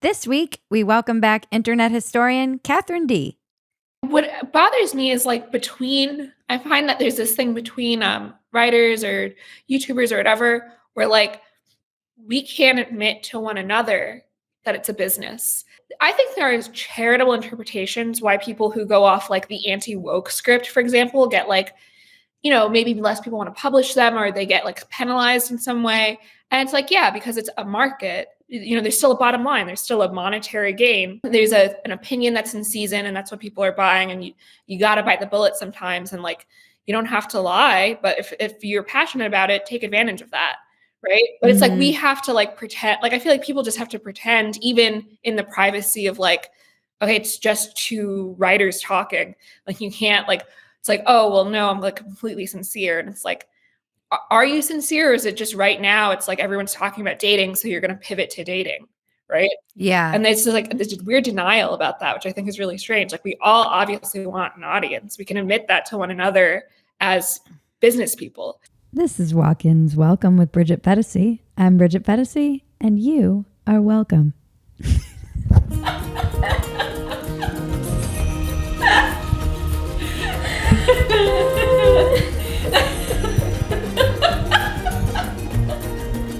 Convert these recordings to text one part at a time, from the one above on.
This week, we welcome back internet historian Katherine Dee. What bothers me is I find that there's this thing between writers or YouTubers or whatever, where we can't admit to one another that it's a business. I think there is charitable interpretations why people who go off like the anti-woke script, for example, get maybe less people want to publish them or they get like penalized in some way. And it's like, yeah, because it's a market, there's still a bottom line. There's still a monetary gain. There's an opinion that's in season and that's what people are buying. And you got to bite the bullet sometimes. And you don't have to lie, but if you're passionate about it, take advantage of that. Right. But it's like, we have to pretend, I feel like people just have to pretend even in the privacy of okay, it's just two writers talking. You can't it's like, oh, well, no, I'm completely sincere. And it's like, are you sincere? Or is it just right now? It's like everyone's talking about dating. So you're going to pivot to dating. Right. Yeah. And there's this weird denial about that, which I think is really strange. We all obviously want an audience. We can admit that to one another as business people. This is Walk-Ins Welcome with Bridget Phetasy. I'm Bridget Phetasy, and you are welcome.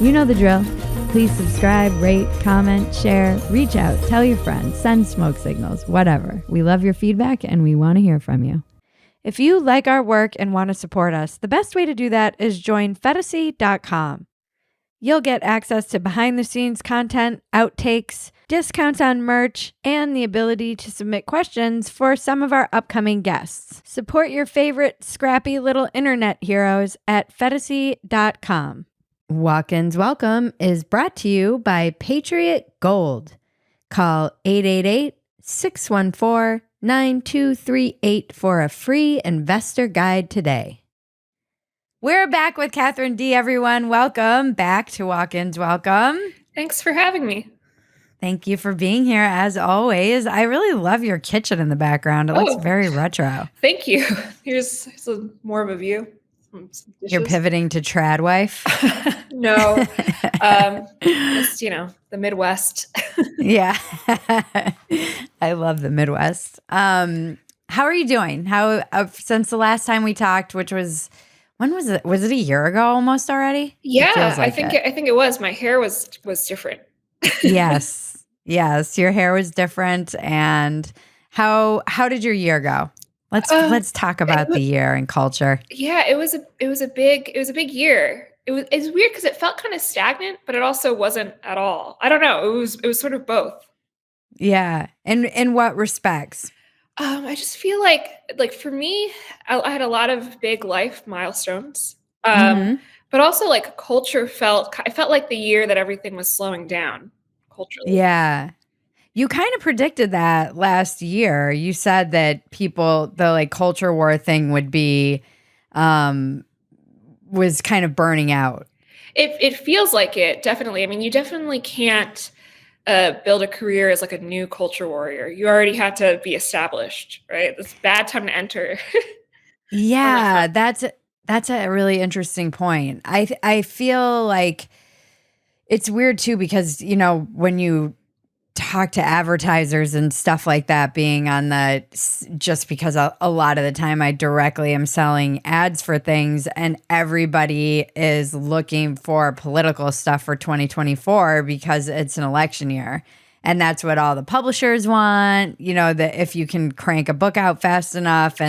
You know the drill. Please subscribe, rate, comment, share, reach out, tell your friends, send smoke signals, whatever. We love your feedback and we want to hear from you. If you like our work and want to support us, the best way to do that is join PHETASY.com. You'll get access to behind-the-scenes content, outtakes, discounts on merch, and the ability to submit questions for some of our upcoming guests. Support your favorite scrappy little internet heroes at PHETASY.com. Walk-Ins Welcome is brought to you by Patriot Gold. Call 888-614-9238 for a free investor guide today. We're back with Katherine Dee, everyone. Welcome back to Walk-Ins Welcome. Thanks for having me. Thank you for being here, as always. I really love your kitchen in the background. It looks very retro. Thank you. Here's more of a view. You're pivoting to trad wife? No. Just, the Midwest. Yeah. I love the Midwest. How are you doing? How since the last time we talked, which was, when was it? Was it a year ago almost already? Yeah, I think it was. My hair was different. Yes. Yes, your hair was different. And how did your year go? Let's talk about the year and culture. Yeah, it was a big year. It's weird because it felt kind of stagnant, but it also wasn't at all. I don't know. It was sort of both. Yeah. And in what respects? I just feel like for me, I had a lot of big life milestones. But also culture I felt like the year that everything was slowing down culturally. Yeah. You kind of predicted that last year. You said that the culture war thing would be, was kind of burning out. It feels like it, definitely. I mean, you definitely can't build a career as a new culture warrior. You already had to be established, right? It's a bad time to enter. Yeah, that's a really interesting point. I feel like it's weird too because, when you talk to advertisers and stuff like that, being on just because a lot of the time I directly am selling ads for things and everybody is looking for political stuff for 2024 because it's an election year. And that's what all the publishers want, that if you can crank a book out fast enough.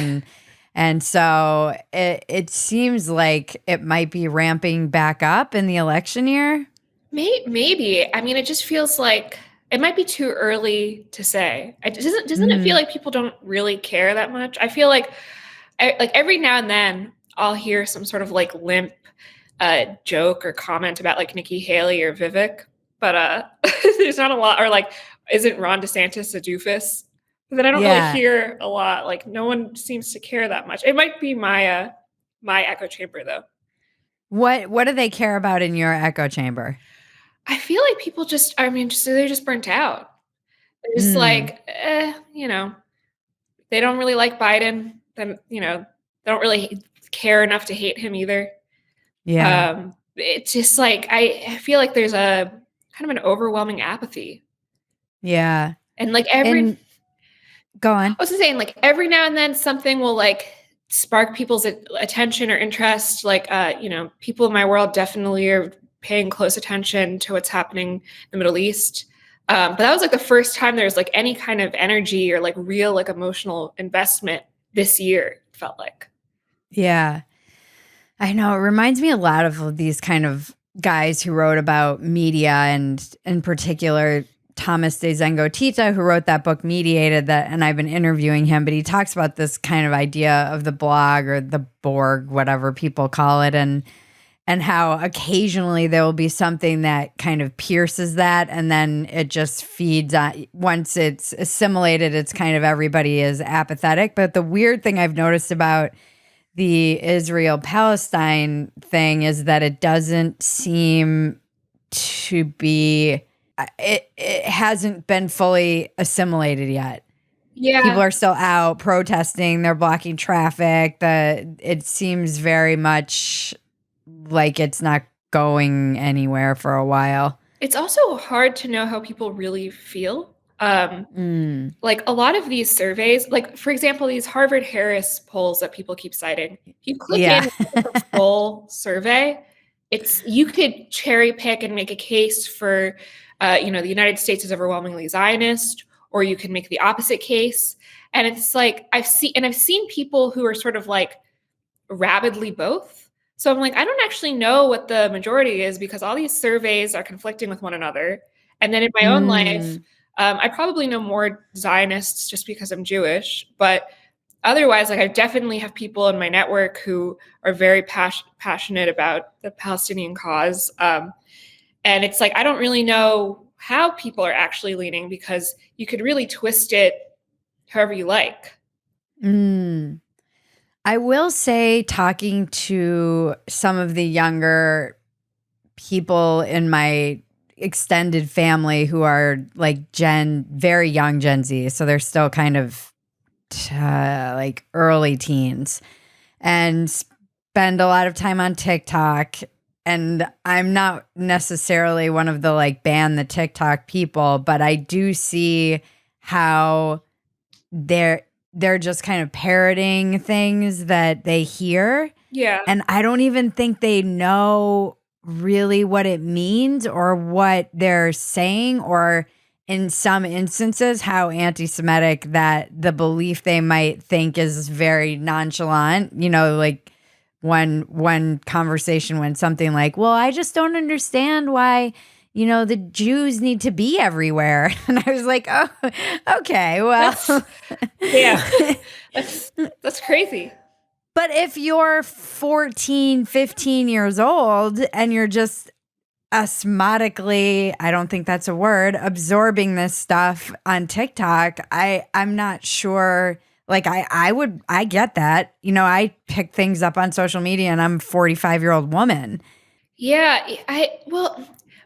And so it seems like it might be ramping back up in the election year. Maybe. I mean, it just feels like it might be too early to say. Doesn't it feel like people don't really care that much? I feel like every now and then I'll hear some sort of limp joke or comment about Nikki Haley or Vivek, but there's not a lot. Or isn't Ron DeSantis a doofus? But then I don't really hear a lot. No one seems to care that much. It might be my echo chamber though. What do they care about in your echo chamber? I feel like people they're just burnt out. They're just they don't really like Biden. Then, they don't really care enough to hate him either. Yeah. It's just I feel like there's a kind of an overwhelming apathy. Yeah. And like And go on. I was saying, like every now and then something will like spark people's attention or interest. Like, people in my world definitely are paying close attention to what's happening in the Middle East. But that was like the first time there was like any kind of energy or like real like emotional investment this year, it felt like. Yeah. I know. It reminds me a lot of these kind of guys who wrote about media, and in particular, Thomas de Zengotita, who wrote that book Mediated, that, and I've been interviewing him, but he talks about this kind of idea of the blog or the Borg, whatever people call it, and how occasionally there will be something that kind of pierces that, and then it just feeds on. Once it's assimilated, it's kind of everybody is apathetic. But the weird thing I've noticed about the Israel-Palestine thing is that it doesn't seem to be, it hasn't been fully assimilated yet. Yeah. People are still out protesting, they're blocking traffic. It seems very much like it's not going anywhere for a while. It's also hard to know how people really feel. Like a lot of these surveys, like for example, these Harvard Harris polls that people keep citing, if you click in Yeah. and look at the full survey, you could cherry pick and make a case for, the United States is overwhelmingly Zionist, or you can make the opposite case. And it's like I've seen people who are sort of like rabidly both. So I'm like, I don't actually know what the majority is because all these surveys are conflicting with one another. And then in my own life, I probably know more Zionists just because I'm Jewish, but otherwise, like I definitely have people in my network who are very passionate about the Palestinian cause. And it's like, I don't really know how people are actually leaning because you could really twist it however you like. I will say, talking to some of the younger people in my extended family who are like very young Gen Z, so they're still kind of like early teens, and spend a lot of time on TikTok. And I'm not necessarily one of the like ban the TikTok people, but I do see how they're just kind of parroting things that they hear. Yeah. And I don't even think they know really what it means or what they're saying, or in some instances, how anti-Semitic that the belief they might think is very nonchalant. Like one conversation went something like, well, I just don't understand why the Jews need to be everywhere. And I was like, oh, okay, well. That's crazy. But if you're 14, 15 years old and you're just osmotically, I don't think that's a word, absorbing this stuff on TikTok, I'm not sure. Like I get that. I pick things up on social media and I'm a 45-year-old woman. Yeah,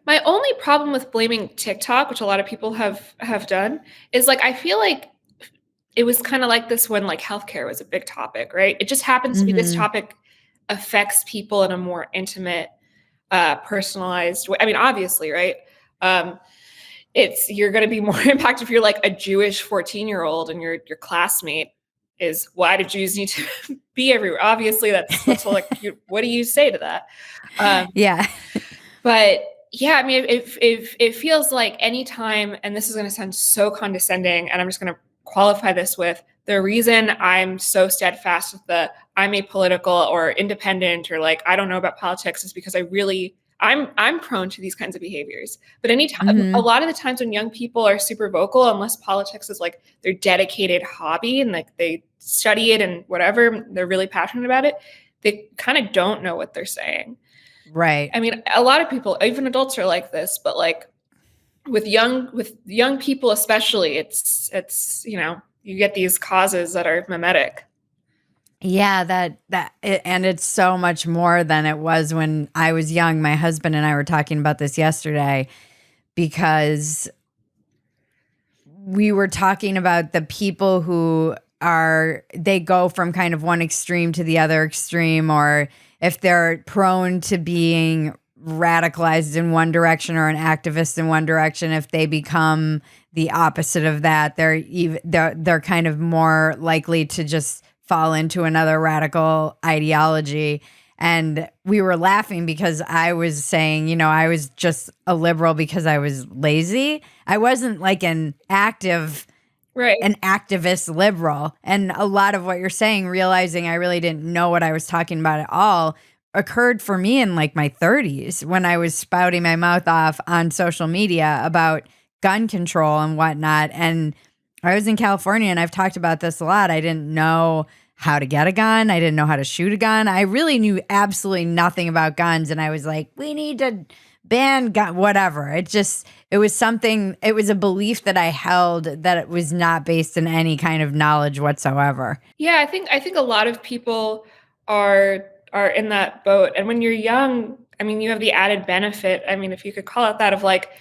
my only problem with blaming TikTok, which a lot of people have done, is like I feel like it was kind of like this when like healthcare was a big topic, right? It just happens to be this topic affects people in a more intimate, personalized way. I mean, obviously, right? You're going to be more impacted if you're like a Jewish 14-year-old and your classmate is, why do Jews need to be everywhere? Obviously, that's like, what do you say to that? Yeah. But yeah, I mean, it feels like anytime, and this is going to sound so condescending, and I'm just going to qualify this with the reason I'm so steadfast with I'm apolitical or independent or like I don't know about politics is because I'm prone to these kinds of behaviors. But anytime, a lot of the times when young people are super vocal, unless politics is like their dedicated hobby and like they study it and whatever, they're really passionate about it, they kind of don't know what they're saying. Right. I mean, a lot of people, even adults, are like this, but like with young people especially, it's you get these causes that are mimetic. Yeah, and it's so much more than it was when I was young. My husband and I were talking about this yesterday because we were talking about the people who they go from kind of one extreme to the other extreme, or if they're prone to being radicalized in one direction or an activist in one direction, if they become the opposite of that. They're kind of more likely to just fall into another radical ideology. And we were laughing because I was saying, you know, I was just a liberal because I was lazy. I wasn't like an activist liberal. And a lot of what you're saying, realizing I really didn't know what I was talking about at all, occurred for me in like my 30s when I was spouting my mouth off on social media about gun control and whatnot. And I was in California, and I've talked about this a lot. I didn't know how to get a gun. I didn't know how to shoot a gun. I really knew absolutely nothing about guns. And I was like, we need to ban gun, whatever. It was something, it was a belief that I held that it was not based in any kind of knowledge whatsoever. Yeah, I think a lot of people are in that boat. And when you're young, I mean, you have the added benefit, I mean, if you could call it that, of like,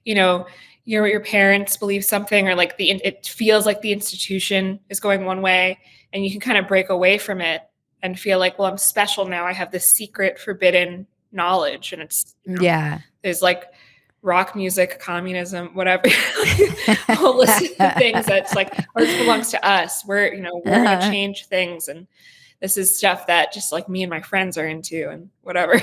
you know, your parents believe something, or like it feels like the institution is going one way, and you can kind of break away from it and feel like, well, I'm special now. I have this secret forbidden knowledge, and it's, you know, Yeah. there's like rock music, communism, whatever, a whole list of things that's like, or it belongs to us. We're going to change things, and this is stuff that just like me and my friends are into, and whatever.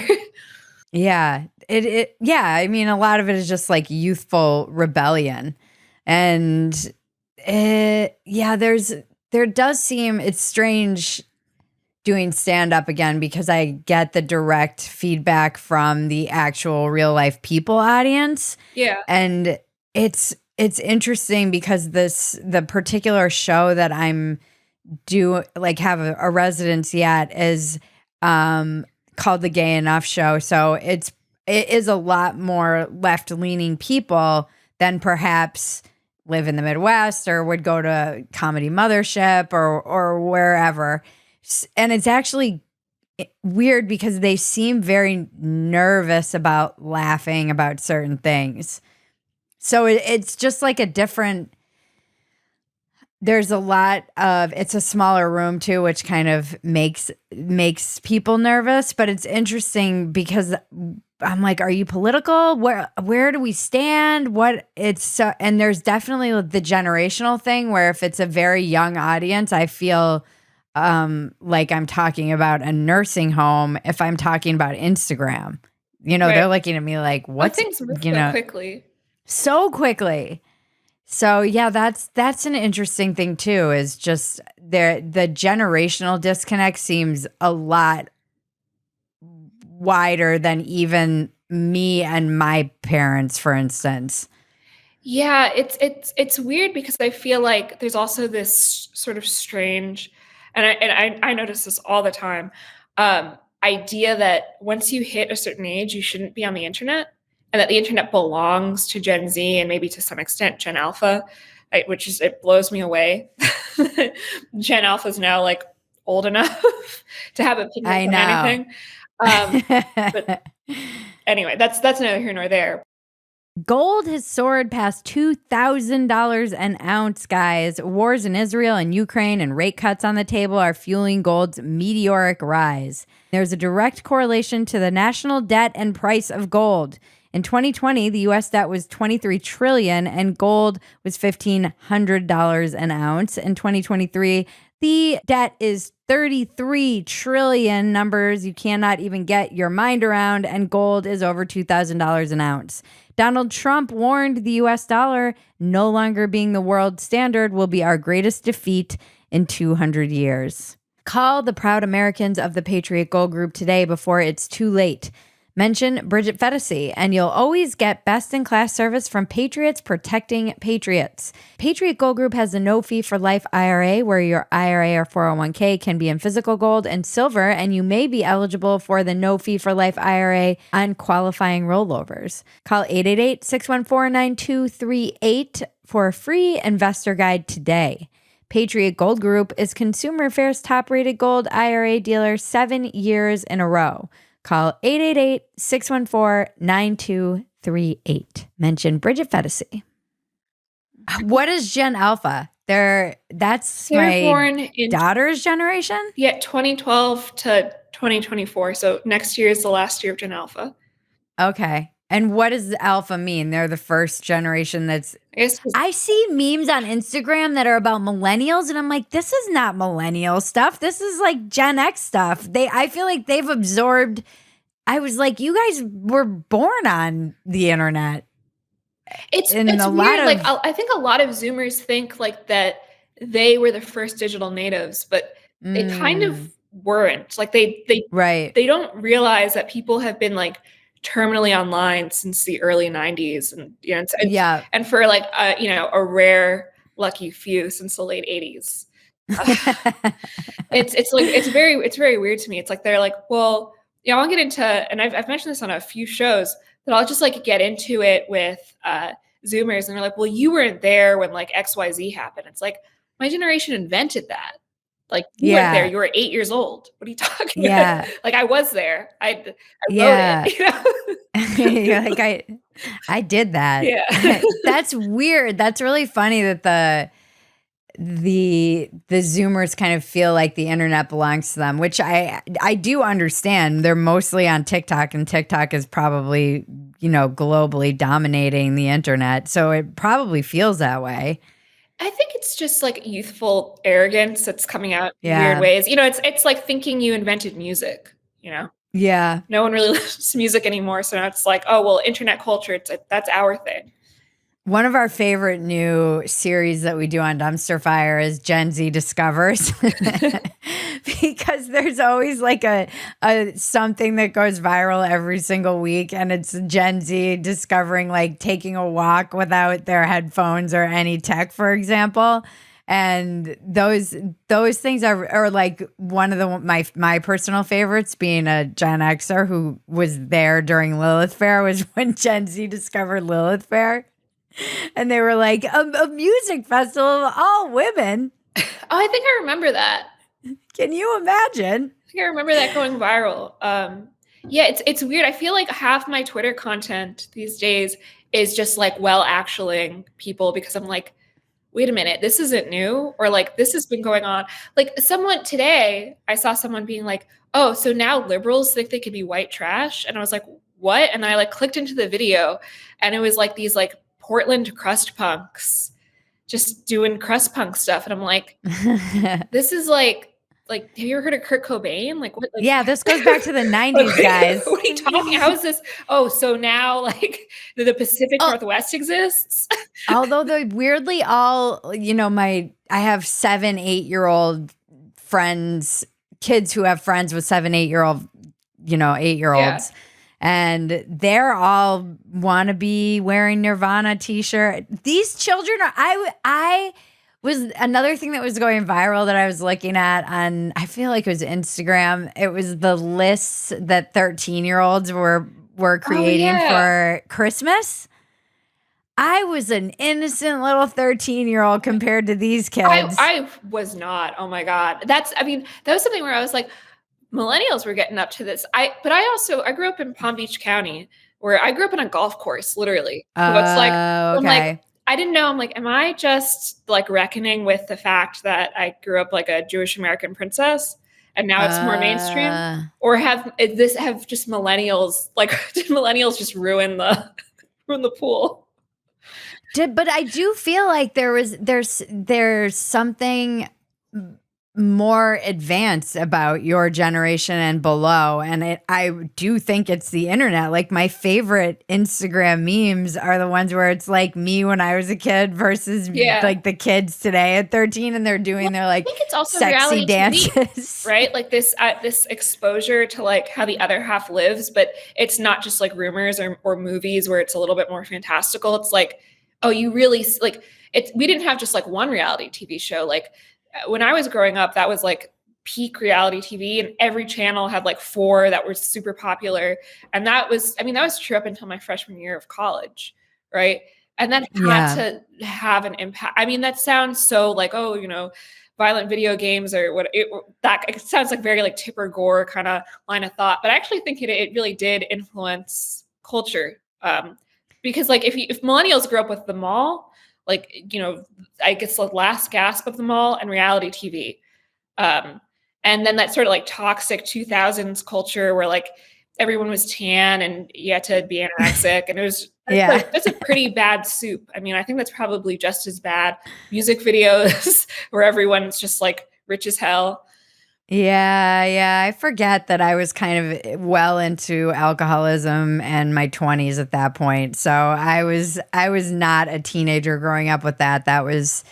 Yeah. Yeah, I mean, a lot of it is just like youthful rebellion. And there does seem, it's strange doing stand up again, because I get the direct feedback from the actual real life people audience. Yeah. And it's interesting because the particular show that I'm have a residency at is called the Gay Enough Show. So it is a lot more left leaning people than perhaps live in the Midwest or would go to Comedy Mothership or wherever. And it's actually weird because they seem very nervous about laughing about certain things. So it's just like a different, there's a lot of, it's a smaller room too, which kind of makes people nervous. But it's interesting because I'm like, are you political? Where do we stand? What it's so, and there's definitely the generational thing where if it's a very young audience, I feel like I'm talking about a nursing home. If I'm talking about Instagram, you know, they're looking at me like, what's, things move so quickly. So quickly. So yeah, that's an interesting thing too, is just the generational disconnect seems a lot wider than even me and my parents, for instance. Yeah, it's weird because I feel like there's also this sort of strange, and I notice this all the time, idea that once you hit a certain age, you shouldn't be on the internet, and that the internet belongs to Gen Z and maybe to some extent Gen Alpha, which is, it blows me away. Gen Alpha is now like old enough to have opinions on anything. But anyway, that's neither here nor there. Gold has soared past $2,000 an ounce, guys. Wars in Israel and Ukraine and rate cuts on the table are fueling gold's meteoric rise. There's a direct correlation to the national debt and price of gold. In 2020, the U.S. debt was $23 trillion and gold was $1,500 an ounce. In 2023, the debt is $33 trillion, numbers you cannot even get your mind around, and gold is over $2,000 an ounce. Donald Trump warned the U.S. dollar no longer being the world standard will be our greatest defeat in 200 years. Call the proud Americans of the Patriot Gold Group today before it's too late. Mention Bridget Phetasy, and you'll always get best-in-class service from Patriots protecting Patriots. Patriot Gold Group has a no-fee-for-life IRA where your IRA or 401k can be in physical gold and silver, and you may be eligible for the no-fee-for-life IRA on qualifying rollovers. Call 888-614-9238 for a free investor guide today. Patriot Gold Group is Consumer Affairs top-rated gold IRA dealer 7 years in a row. Call 888-614-9238. Mention Bridget Phetasy. What is Gen Alpha? They're my born in daughter's generation? Yeah, 2012 to 2024. So next year is the last year of Gen Alpha. Okay. And what does alpha mean? They're the first generation that's I guess 'cause I see memes on Instagram that are about millennials, and I'm like, this is not millennial stuff. This is like Gen X stuff. I feel like they've absorbed. I was like, you guys were born on the internet, and it's a lot weird, like, of I think a lot of Zoomers think, like, that they were the first digital natives, but they kind of mm, weren't. Like, right, they don't realize that people have been, like, terminally online since the early '90s and, you know, yeah, and for, like, you know, a rare lucky few since the late '80s. It's like it's very weird to me. It's like they're like, well, you know, I'll get into, and I've mentioned this on a few shows, that I'll just like get into it with Zoomers, and they're like, well, you weren't there when like XYZ happened. It's like my generation invented that. Like you weren't there. yeah, You were 8 years old. What are you talking about? yeah, Like I was there. I wrote it. yeah. You know? You're like I did that. Yeah. That's weird. That's really funny that the Zoomers kind of feel like the internet belongs to them, which I do understand. They're mostly on TikTok, and TikTok is probably, you know, globally dominating the internet. So it probably feels that way. I think it's just like youthful arrogance that's coming out in weird Yeah. ways. You know, it's like thinking you invented music, you know. Yeah. No one really listens to music anymore, so now it's like, oh well, internet culture, that's our thing. One of our favorite new series that we do on Dumpster Fire is Gen Z Discovers. Because there's always like a something that goes viral every single week, and it's Gen Z discovering like taking a walk without their headphones or any tech, for example. And those things are like one of my personal favorites, being a Gen Xer who was there during Lilith Fair, was when Gen Z discovered Lilith Fair. And they were like, a music festival of all women. Oh, I think I remember that. Can you imagine? I think I remember that going viral. Yeah, it's weird. I feel like half my Twitter content these days is just like well actualing people because I'm like, wait a minute, this isn't new, or like this has been going on. Like someone today, I saw someone being like, oh, so now liberals think they could be white trash, and I was like, what? And I like clicked into the video, and it was like these like Portland crust punks just doing crust punk stuff, and I'm like, this is like have you ever heard of Kurt Cobain? Like what? Like Yeah, this goes back to the like, 90s, guys. what are you talking? How is this? Oh, so now like the Pacific Oh, Northwest exists? although they weirdly all, you know, I have 7, 8-year-old friends, kids who have friends with 7, 8-year-old, you know, 8-year-olds. Yeah. And they're all want to be wearing Nirvana t-shirt. These children are, I was another thing that was going viral that I was looking at on, I feel like it was Instagram. It was the lists that 13-year-olds were Oh creating yeah. for Christmas. I was an innocent little 13-year-old compared to these kids. I was not. Oh my God. I mean, that was something where I was like, millennials were getting up to this. But I grew up in Palm Beach County, where I grew up in a golf course, literally. So it's like, Oh, I'm like, okay. I didn't know. I'm like, am I just like reckoning with the fact that I grew up like a Jewish American princess and now it's more mainstream? Uh, Or have just millennials, like did millennials just ruin the ruin the pool? but I do feel like there's something more advanced about your generation and below, and I do think it's the internet. Like my favorite Instagram memes are the ones where it's like me when I was a kid versus Yeah. like the kids today at 13, and they're doing their I like think it's also sexy reality TV, dances. right? Like this exposure to like how the other half lives, but it's not just like rumors or movies where it's a little bit more fantastical. It's like, oh, you really like it. We didn't have just like one reality TV show. Like when I was growing up, that was like peak reality TV, and every channel had like 4 that were super popular. And that was, I mean, that was true up until my freshman year of college, right? And that had Yeah. to have an impact. I mean, that sounds so like, oh, you know, violent video games or what it sounds like very like Tipper Gore kind of line of thought. But I actually think it really did influence culture. Because like if millennials grew up with the mall, like, you know, I guess the last gasp of them all, and reality TV. And then that sort of like toxic 2000s culture where like everyone was tan and you had to be anorexic, and Yeah. that's a pretty bad soup. I mean, I think that's probably just as bad. Music videos where everyone's just like rich as hell. Yeah. I forget that I was kind of well into alcoholism and my 20s at that point. So I was not a teenager growing up with that. That was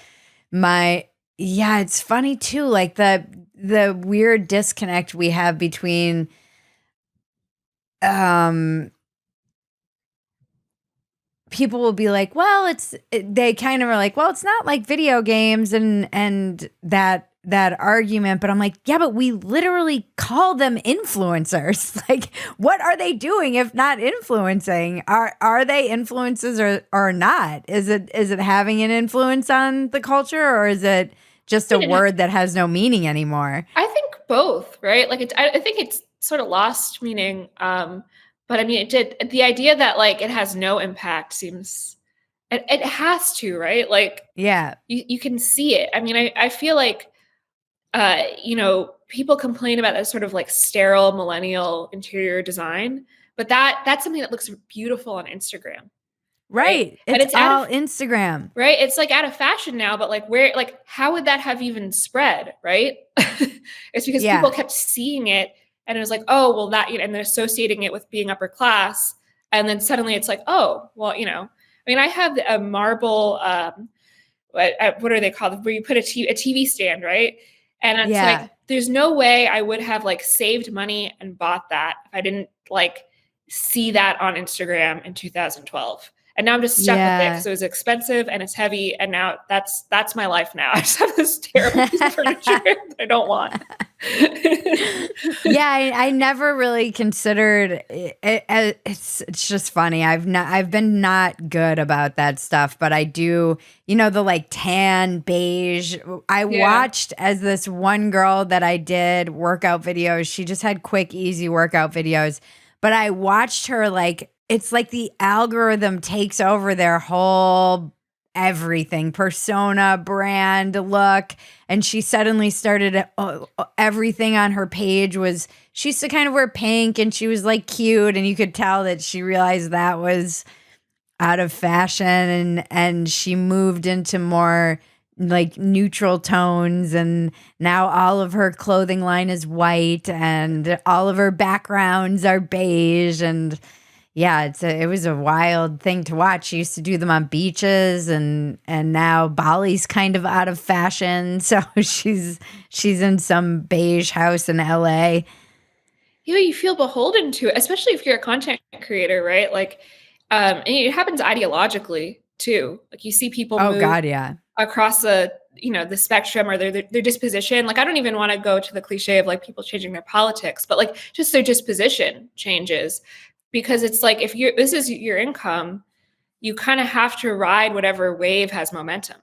my yeah, it's funny too, like the weird disconnect we have between um people will be like, "Well, they kind of are like, "Well, it's not like video games and that argument." But I'm like, "Yeah, but we literally call them influencers." Like, what are they doing if not influencing? Are they influences or not? Is it having an influence on the culture, or is it just a word that has no meaning anymore? I think both, right? Like I think it's sort of lost meaning. But I mean, the idea that like it has no impact seems it has to, right? Like Yeah. you can see it. I mean, I feel like people complain about that sort of like sterile millennial interior design, but that's something that looks beautiful on Instagram, right? Right. And It's it's out of all Instagram. right? It's like out of fashion now, but like how would that have even spread, right? It's because people Yeah. kept seeing it and it was like, oh, well, and they're associating it with being upper class. And then suddenly it's like, oh, well, I mean, I have a marble, what are they called? Where you put a TV stand, right? And it's Yeah. like, there's no way I would have like saved money and bought that if I didn't like see that on Instagram in 2012. And now I'm just stuck with it Yeah. because it was expensive and it's heavy. And now that's my life now. I just have this terrible piece of furniture that I don't want. Yeah, I never really considered it's just funny. I've been not good about that stuff, but I do, the like tan beige. I Yeah. watched as this one girl that I did workout videos. She just had quick, easy workout videos, but I watched her like it's like the algorithm takes over their whole everything, persona, brand, look, and she suddenly started everything on her page was she used to kind of wear pink and she was like cute, and you could tell that she realized that was out of fashion, and she moved into more like neutral tones, and now all of her clothing line is white and all of her backgrounds are beige. And yeah, it was a wild thing to watch. She used to do them on beaches, and now Bali's kind of out of fashion. So she's in some beige house in LA. You feel beholden to it, especially if you're a content creator, right? Like, and it happens ideologically too. Like you see people Oh move God, yeah. across the spectrum or their disposition. Like I don't even want to go to the cliche of like people changing their politics, but like just their disposition changes because it's like if this is your income, you kind of have to ride whatever wave has momentum.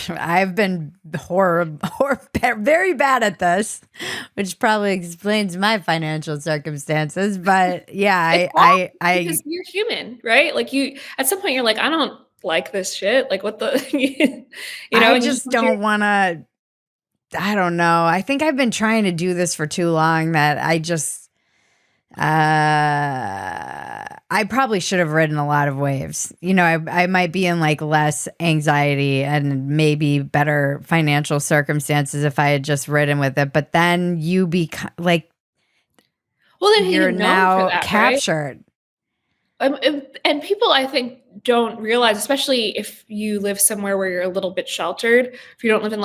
I've been very bad at this, which probably explains my financial circumstances. But yeah, It's hard I because you're human, right? Like you at some point you're like, I don't like this shit. Like what the I and you just just don't want to. I don't know. I think I've been trying to do this for too long that I probably should have ridden a lot of waves. I might be in like less anxiety and maybe better financial circumstances if I had just ridden with it. But then you become like well then you're you're known for now that, right? captured. And people, I think, don't realize, especially if you live somewhere where you're a little bit sheltered. If you don't live in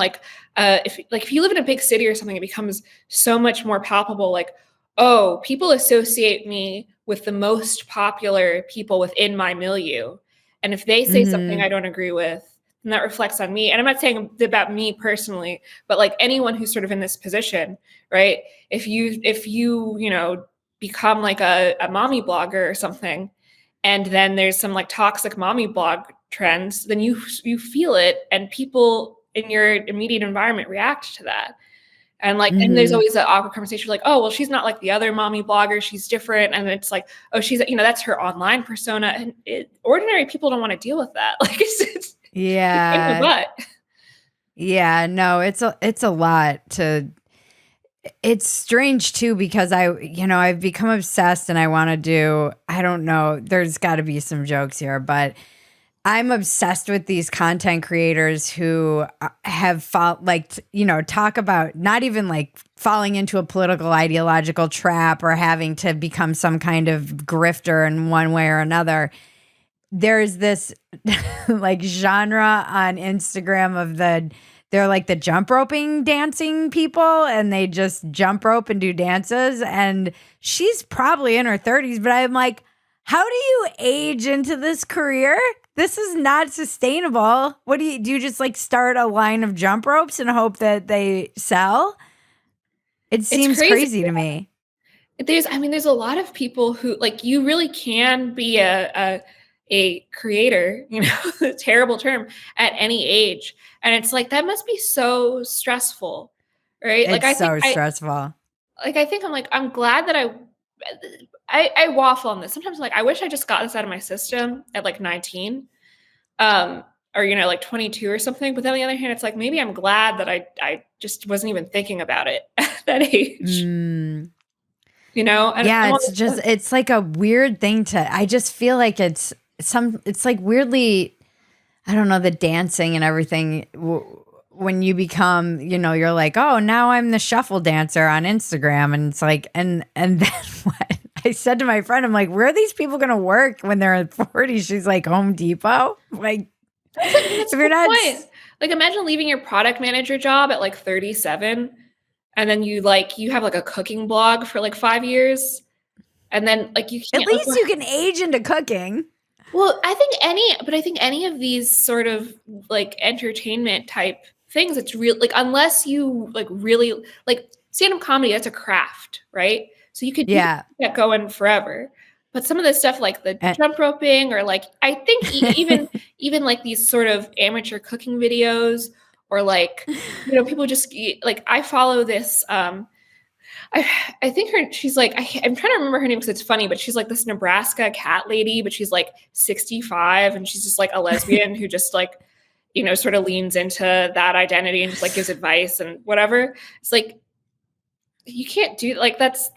if you live in a big city or something, it becomes so much more palpable. Like, oh, people associate me with the most popular people within my milieu, and if they say something Hmm. I don't agree with, then that reflects on me. And I'm not saying about me personally, but like anyone who's sort of in this position, right? If you become like a mommy blogger or something and then there's some like toxic mommy blog trends, then you feel it and people in your immediate environment react to that. And there's Hmm. always an awkward conversation like, oh, well, she's not like the other mommy blogger, she's different. And it's like, oh, that's her online persona. And ordinary people don't want to deal with that. Like it's in the Yeah. butt. Yeah. No, it's a lot to It's strange too because I've become obsessed and I want to do, I don't know, there's got to be some jokes here, but I'm obsessed with these content creators who have talk about not even like falling into a political ideological trap or having to become some kind of grifter in one way or another. There's this like genre on Instagram of they're like the jump roping dancing people, and they just jump rope and do dances. And she's probably in her 30s, but I'm like, how do you age into this career? This is not sustainable. What do you just like start a line of jump ropes and hope that they sell? It seems crazy to me. There's a lot of people who like you really can be a creator, a terrible term, at any age. And it's like that must be so stressful, right? Like It's I think so stressful. I'm glad that I waffle on this. Sometimes like I wish I just got this out of my system at like 19. Or like 22 or something. But then on the other hand, it's like maybe I'm glad that I just wasn't even thinking about it at that age. And Yeah, it's like a weird thing I just feel like it's like weirdly, I don't know, the dancing and everything. When you become, you're like, oh, now I'm the shuffle dancer on Instagram. And it's like, and then what? I said to my friend, I'm like, where are these people going to work when they're at 40? She's like, Home Depot. Like, that's a good point. Like, imagine leaving your product manager job at like 37, and then you have like a cooking blog for like 5 years, and then like you can't. At least you can age into cooking. Well, I think any of these sort of like entertainment type things, it's real. Like, unless you like really like stand-up comedy, that's a craft, right? So you could keep that going forever. But some of the stuff like the jump roping, or like I think even like these sort of amateur cooking videos, or like people just like I follow this. I think she's like I'm trying to remember her name because it's funny, but she's like this Nebraska cat lady, but she's like 65 and she's just like a lesbian who just like sort of leans into that identity and just like gives advice and whatever. It's like you can't do like that's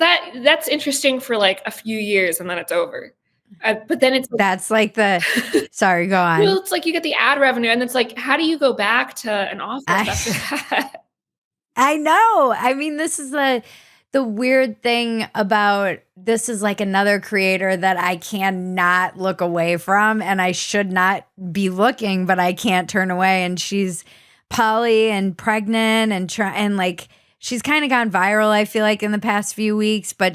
interesting for like a few years and then it's over. But then it's that's like the sorry, go on. Well, it's like you get the ad revenue and it's like, how do you go back to an office after that? I know. I mean, this is the weird thing about this is like another creator that I cannot look away from, and I should not be looking, but I can't turn away. And she's poly and pregnant and like she's kind of gone viral, I feel like, in the past few weeks, but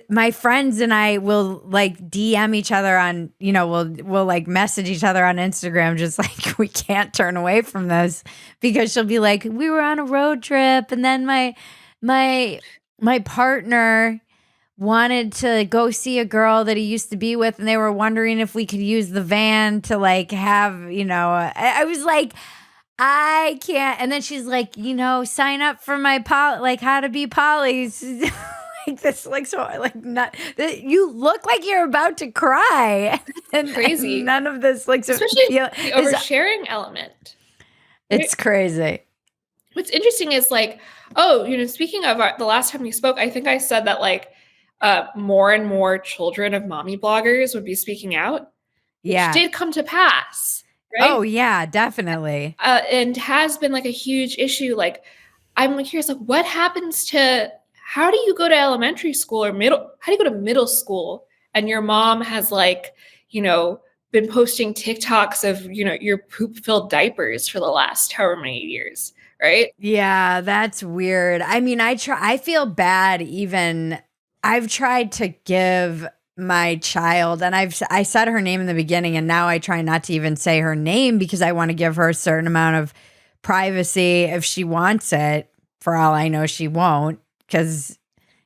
my friends and I will like DM each other on, we'll like message each other on Instagram, just like we can't turn away from this, because she'll be like, we were on a road trip and then my partner wanted to go see a girl that he used to be with, and they were wondering if we could use the van to like have, I was like, I can't. And then she's like, sign up for my like how to be polys. Like this, like, so like not you look like you're about to cry. And crazy. And none of this, like, especially the oversharing element. It's crazy. What's interesting is like, speaking of the last time we spoke, I think I said that like more and more children of mommy bloggers would be speaking out. Which did come to pass. Right? Oh yeah, definitely. And has been like a huge issue. Like, I'm curious, like, what happens to how do you go to elementary school or how do you go to middle school and your mom has like, been posting TikToks of, your poop-filled diapers for the last however many years, right? Yeah, that's weird. I mean, I feel bad even. I've tried to give my child, and I said her name in the beginning, and now I try not to even say her name because I want to give her a certain amount of privacy if she wants it. For all I know, she won't, because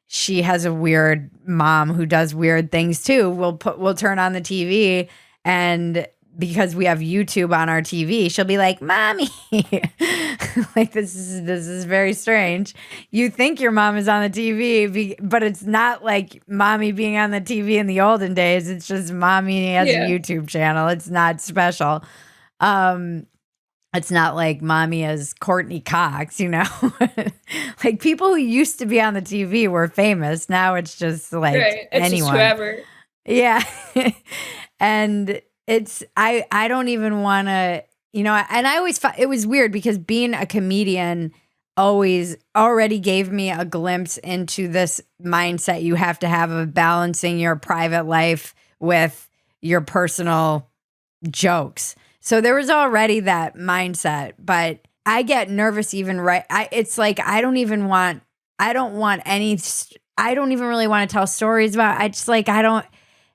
she has a weird mom who does weird things too. We'll turn on the TV, and because we have YouTube on our TV, she'll be like, "Mommy," like this is very strange. You think your mom is on the TV, but it's not like mommy being on the TV in the olden days. It's just mommy has a YouTube channel. It's not special. It's not like mommy is Courtney Cox, you know? Like people who used to be on the TV were famous. Now it's just like Right. It's just anyone. whoever. Yeah. And I don't even want to, and I always it was weird because being a comedian always already gave me a glimpse into this mindset you have to have of balancing your private life with your personal jokes. So there was already that mindset, but I get nervous even it's like I don't even want I don't want any I don't even really want to tell stories about. I just like I don't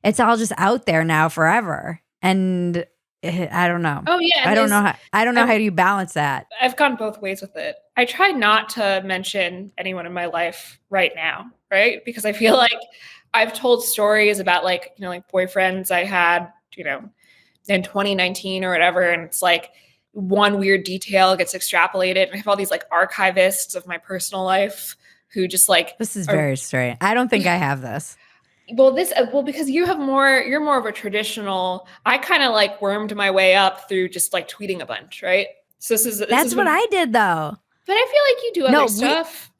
it's all just out there now forever. And I don't know. Oh yeah, I don't know I've, how do you balance that. I've gone both ways with it. I try not to mention anyone in my life right now, right? Because I feel like I've told stories about like, like boyfriends I had, in 2019 or whatever, and it's like one weird detail gets extrapolated. I have all these like archivists of my personal life who just like This is very strange. I don't think I have this. because you're more of a traditional. I kind of like wormed my way up through just like tweeting a bunch, right? So That's what I did though. But I feel like you do other stuff.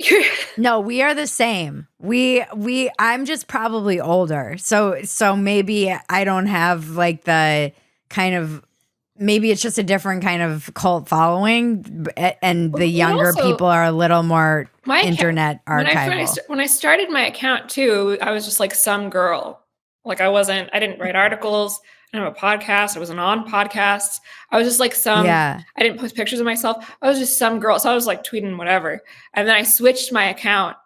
No, we are the same. I'm just probably older. So maybe I don't have like the kind of, maybe it's just a different kind of cult following, and the younger people are a little more internet archival. When I started my account too, I was just like some girl. Like I didn't write articles. I didn't have a podcast. I wasn't on podcasts. I was just like I didn't post pictures of myself. I was just some girl. So I was like tweeting whatever. And then I switched my account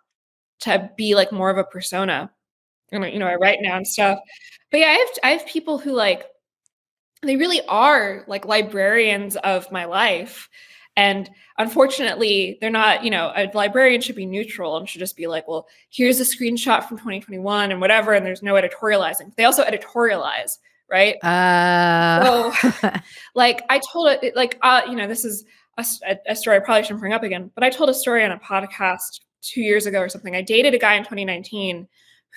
to be like more of a persona. And I write now and stuff. But yeah, I have people who like, they really are like librarians of my life. And unfortunately, they're not, a librarian should be neutral and should just be like, well, here's a screenshot from 2021 and whatever. And there's no editorializing. They also editorialize, right? So like I told it, like, this is a story I probably shouldn't bring up again, but I told a story on a podcast 2 years ago or something. I dated a guy in 2019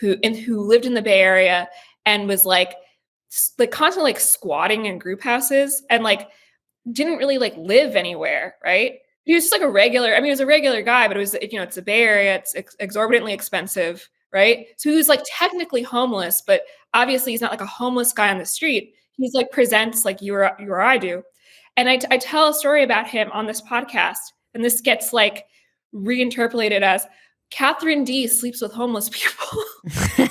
who lived in the Bay Area and was like constantly like squatting in group houses and like didn't really like live anywhere, right? He was just like he was a regular guy, but it was, it's the Bay Area, it's exorbitantly expensive, right? So he was like technically homeless, but obviously he's not like a homeless guy on the street. He's like presents like you or I do. And I tell a story about him on this podcast, and this gets like reinterpolated as Katherine Dee sleeps with homeless people.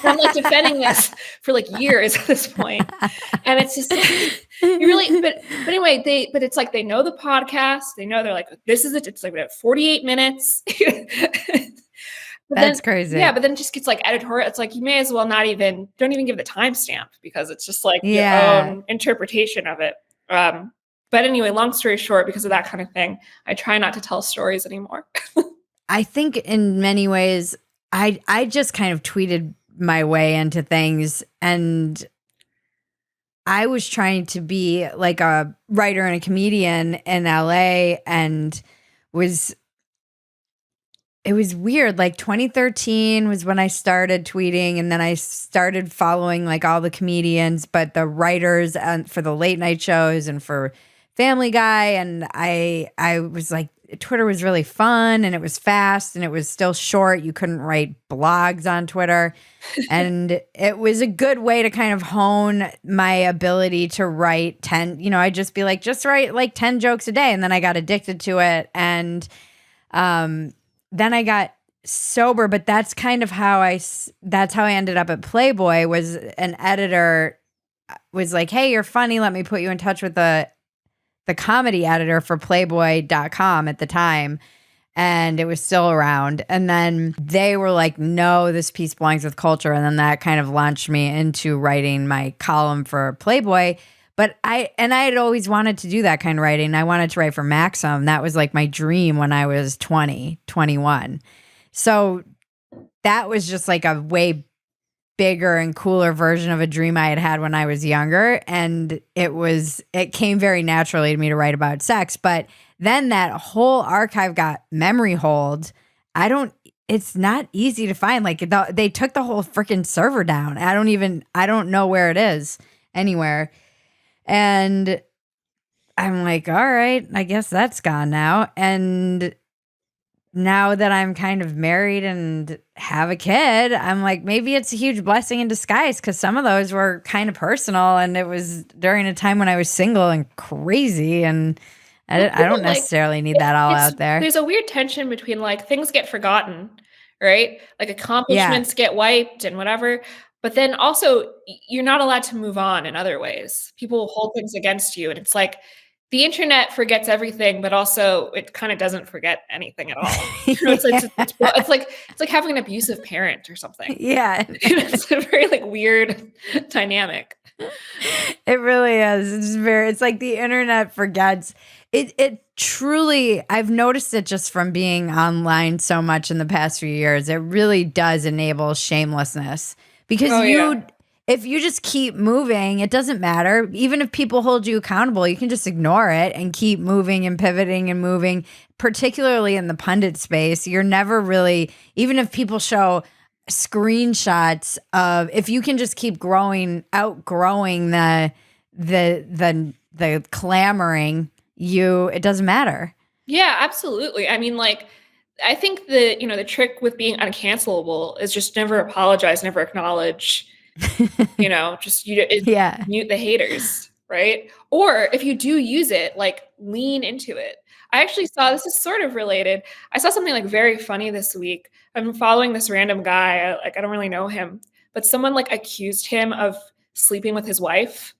I'm like defending this for like years at this point. And it's just like, but anyway, it's like, they know the podcast. They know, they're like, this is it. It's like 48 minutes. That's crazy. Yeah. But then it just gets like editorial. It's like, you may as well don't even give the timestamp because it's just like your own interpretation of it. But anyway, long story short, because of that kind of thing, I try not to tell stories anymore. I think in many ways, I just kind of tweeted my way into things, and I was trying to be like a writer and a comedian in LA, and it was weird. Like 2013 was when I started tweeting, and then I started following like all the comedians, but the writers for the late night shows and for Family Guy, and I was like, Twitter was really fun, and it was fast, and it was still short. You couldn't write blogs on Twitter. And it was a good way to kind of hone my ability to write 10, I'd just be like, just write like 10 jokes a day. And then I got addicted to it. And then I got sober, but that's kind of how I ended up at Playboy. Was an editor was like, hey, you're funny. Let me put you in touch with the comedy editor for Playboy.com at the time. And it was still around. And then they were like, no, this piece belongs with culture. And then that kind of launched me into writing my column for Playboy. But I had always wanted to do that kind of writing. I wanted to write for Maxim. That was like my dream when I was 21. So that was just like a way bigger and cooler version of a dream I had had when I was younger. And it came very naturally to me to write about sex. But then that whole archive got memory hold. It's not easy to find. Like they took the whole freaking server down. I don't know where it is anywhere. And I'm like, all right, I guess that's gone now. And now that I'm kind of married and have a kid, I'm like, maybe it's a huge blessing in disguise because some of those were kind of personal. And it was during a time when I was single and crazy. And Well, I don't people like necessarily need that all it's out there. there's a weird tension between like things get forgotten, right? Like Yeah. accomplishments get wiped and whatever. But then also you're not allowed to move on in other ways. People will hold things against you. And it's like the internet forgets everything, but also it kind of doesn't forget anything at all. You know, it's like having an abusive parent or something. Yeah. It's a very like weird dynamic. It really is. It's like the internet forgets. It truly, I've noticed it just from being online so much in the past few years. It really does enable shamelessness because Oh yeah. if you just keep moving, it doesn't matter. Even if people hold you accountable, you can just ignore it and keep moving and pivoting and moving, particularly in the pundit space. You're never really, even if people show screenshots of, if you can just keep outgrowing the clamoring, it doesn't matter. Yeah, absolutely. I mean, like, I think the trick with being uncancelable is just never apologize, never acknowledge, just Yeah. mute the haters, right? Or if you do use it, like lean into it. I actually saw this is sort of related. I saw something like very funny this week. I'm following this random guy, like I don't really know him, but someone like accused him of sleeping with his wife.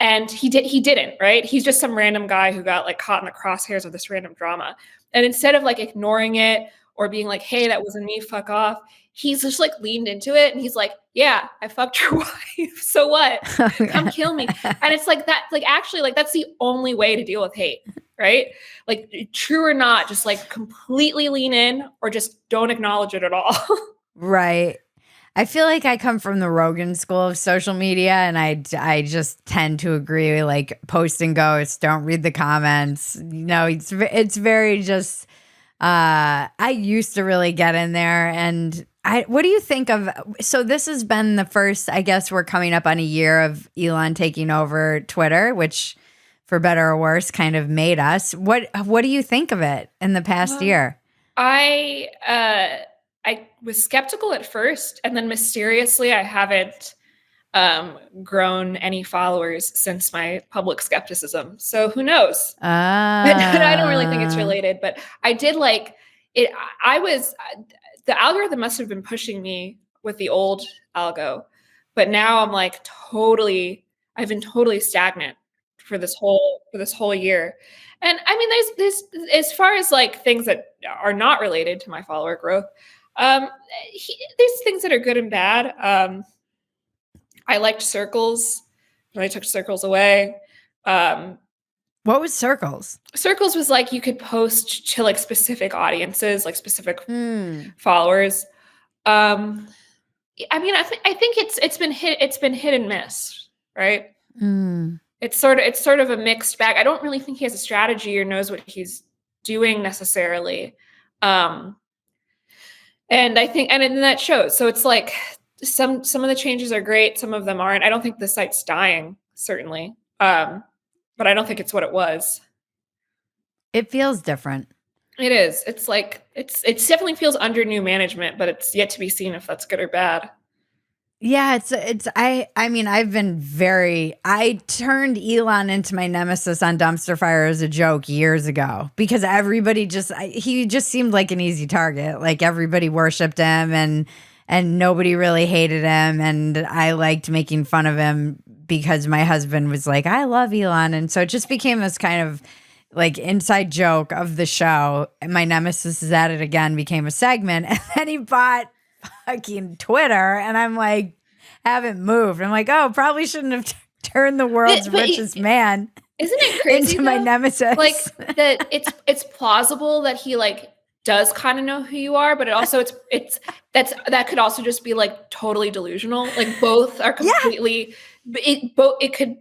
And he didn't, right? He's just some random guy who got like caught in the crosshairs of this random drama. And instead of like ignoring it or being like, hey, that wasn't me, fuck off, he's just like leaned into it and he's like, yeah, I fucked your wife. So what? Come kill me. And it's like that, like actually, like that's the only way to deal with hate, right? Like true or not, just like completely lean in or just don't acknowledge it at all. Right. I feel like I come from the Rogan school of social media, and I just tend to agree. Like, post and ghost, don't read the comments. It's very just. I used to really get in there, and what do you think of? So this has been the first. I guess we're coming up on a year of Elon taking over Twitter, which, for better or worse, kind of made us. What do you think of it in the past year? I was skeptical at first, and then mysteriously, I haven't grown any followers since my public skepticism. So who knows? I don't really think it's related, but I did like it. The algorithm must have been pushing me with the old algo, but now I'm like I've been totally stagnant for this whole year. And I mean, there's as far as like things that are not related to my follower growth, um, there's things that are good and bad. I liked circles, and I took circles away. What was Circles? Circles was like you could post to like specific audiences, like specific followers. I mean, I think it's been hit and miss, right? It's sort of a mixed bag. I don't really think he has a strategy or knows what he's doing necessarily. And I think, and then that shows. So it's like some of the changes are great, some of them aren't. I don't think the site's dying, certainly. But I don't think it's what it was. It feels different. It is. It's like it definitely feels under new management, but it's yet to be seen if that's good or bad. Yeah, I mean, I turned Elon into my nemesis on Dumpster Fire as a joke years ago because he just seemed like an easy target. Like everybody worshiped him and nobody really hated him. And I liked making fun of him because my husband was like, I love Elon. And so it just became this kind of like inside joke of the show. And my nemesis is at it again became a segment. And then he bought fucking Twitter, and I'm like, haven't moved. I'm like, oh, probably shouldn't have turned the world's richest man. Isn't it crazy into my nemesis? Like that, it's plausible that he like does kind of know who you are, but that could also just be like totally delusional. Like both are completely. It could.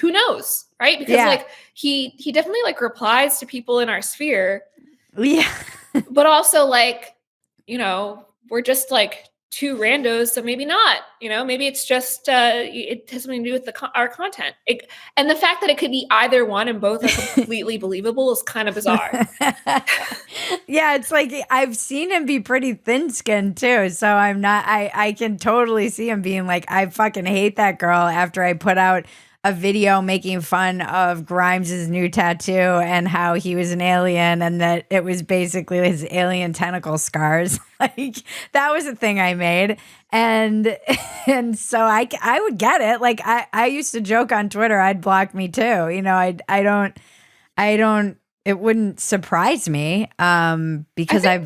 Who knows, right? Because like he definitely like replies to people in our sphere. Yeah, but also like we're just like two randos, so maybe not. Maybe it's just it has something to do with our content. And the fact that it could be either one and both are completely believable is kind of bizarre. Yeah, it's like I've seen him be pretty thin-skinned too, so I can totally see him being like, I fucking hate that girl after I put out a video making fun of Grimes' new tattoo and how he was an alien and that it was basically his alien tentacle scars. Like that was a thing I made. And so I would get it. Like I used to joke on Twitter, I'd block me too. I don't it wouldn't surprise me because I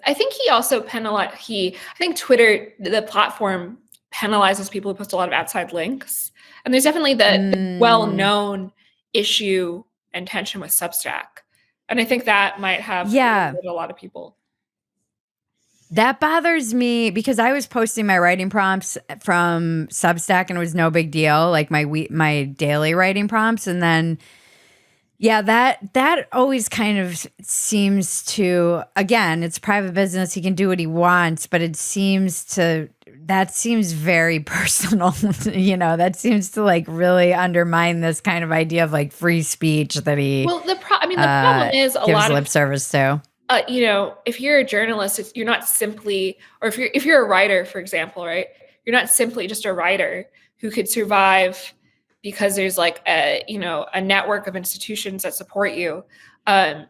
think he also I think Twitter, the platform, penalizes people who post a lot of outside links. And there's definitely the well-known issue and tension with Substack. And I think that might have a lot of people. That bothers me because I was posting my writing prompts from Substack and it was no big deal, like my daily writing prompts. And then, yeah, that always kind of seems to, again, it's private business. He can do what he wants, but that seems very personal. That seems to like really undermine this kind of idea of like free speech that he. Well, the problem is a gives lot lip of service to. If you're a journalist, you're not simply, or if you're a writer, for example, right? You're not simply just a writer who could survive because there's like a network of institutions that support you. A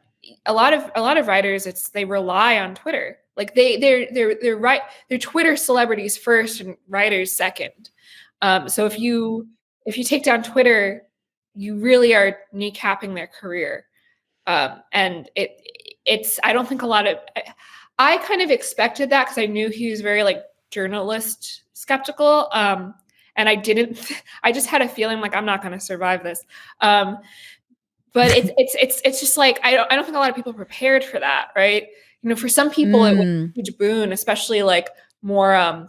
lot of writers, they rely on Twitter. Like they're Twitter celebrities first and writers second. So if you take down Twitter, you really are kneecapping their career. And I don't think I kind of expected that because I knew he was very like journalist skeptical. And I just had a feeling like I'm not going to survive this. But it's just like, I don't think a lot of people prepared for that. Right. For some people it was a huge boon, especially like more,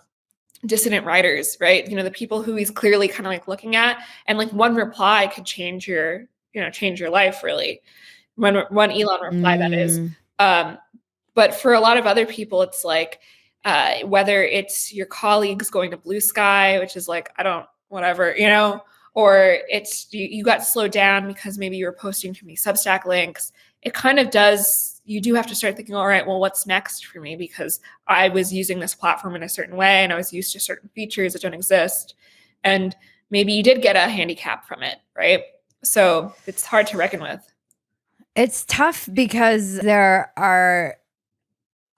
dissident writers, right? The people who he's clearly kind of like looking at, and like one reply could change your life really. One Elon reply, that is. But for a lot of other people, it's like, whether it's your colleagues going to Blue Sky, which is like, whatever, or it's you got slowed down because maybe you were posting too many Substack links. It kind of does, you do have to start thinking, all right, well, what's next for me? Because I was using this platform in a certain way and I was used to certain features that don't exist. And maybe you did get a handicap from it, right? So it's hard to reckon with. It's tough because there are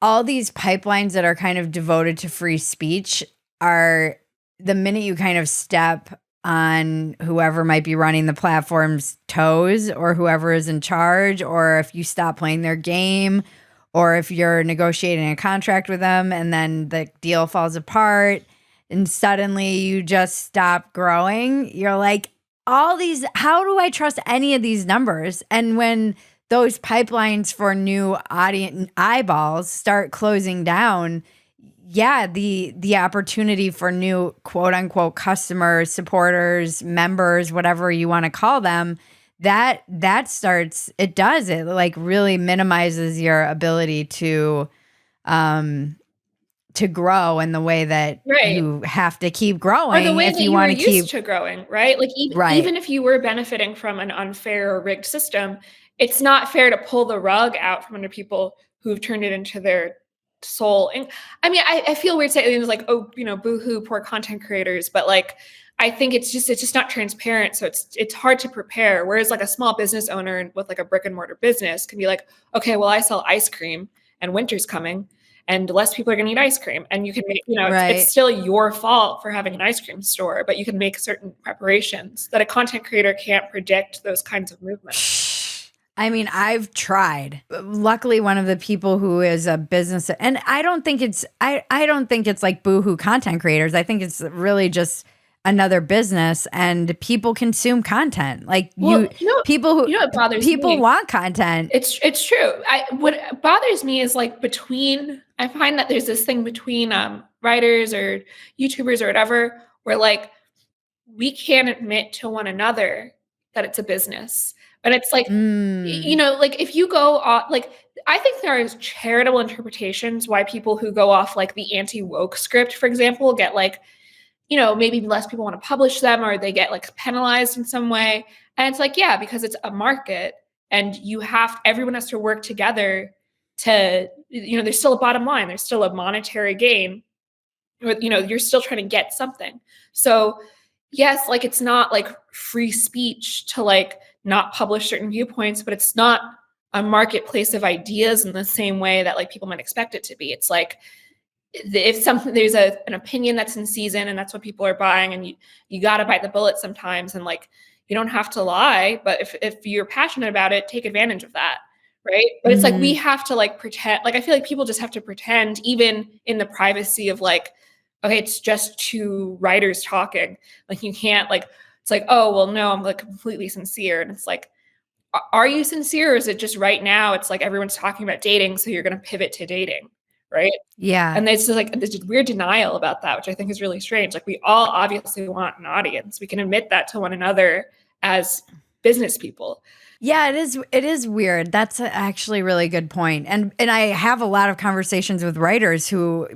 all these pipelines that are kind of devoted to free speech. Are the minute you kind of step on whoever might be running the platform's toes or whoever is in charge, or if you stop playing their game, or if you're negotiating a contract with them and then the deal falls apart and suddenly you just stop growing, you're like, how do I trust any of these numbers? And when those pipelines for new audience eyeballs start closing down, yeah, the opportunity for new quote unquote customers, supporters, members, whatever you want to call them, that starts, it like really minimizes your ability to grow in the way that you have to keep growing, or the way if that you want to used to growing, right? Like right. Even if you were benefiting from an unfair or rigged system, it's not fair to pull the rug out from under people who've turned it into their soul. And I mean, I feel weird saying it like, oh, boohoo, poor content creators, but like, I think it's just not transparent. So it's hard to prepare. Whereas like a small business owner with like a brick and mortar business can be like, okay, well, I sell ice cream and winter's coming and less people are going to eat ice cream. And you can make, it's still your fault for having an ice cream store, but you can make certain preparations that a content creator can't predict those kinds of movements. I mean, I've tried. Luckily, one of the people who is a business, and I don't think it's like boohoo content creators. I think it's really just another business, and people consume content. Like people what bothers me? Want content. It's true. What bothers me is like I find that there's this thing between writers or YouTubers or whatever, where like we can't admit to one another that it's a business. And it's like, like if you go on, like I think there is charitable interpretations why people who go off like the anti-woke script, for example, get like, maybe less people want to publish them or they get like penalized in some way. And it's like, yeah, because it's a market and everyone has to work together to, there's still a bottom line, there's still a monetary gain, or, you're still trying to get something. So yes, like it's not like free speech to like not publish certain viewpoints, but it's not a marketplace of ideas in the same way that like people might expect it to be. It's like if something there's an opinion that's in season and that's what people are buying, and you got to bite the bullet sometimes, and like you don't have to lie, but if you're passionate about it, take advantage of that, right? But it's like we have to like pretend, like I feel like people just have to pretend even in the privacy of like, okay, it's just two writers talking, like you can't like, it's like, oh well no, I'm like completely sincere, and it's like, are you sincere, or is it just right now it's like everyone's talking about dating, so you're going to pivot to dating, right? Yeah. And it's just like this weird denial about that, which I think is really strange. Like we all obviously want an audience. We can admit that to one another as business people. Yeah, it is weird. That's actually a really good point. And I have a lot of conversations with writers who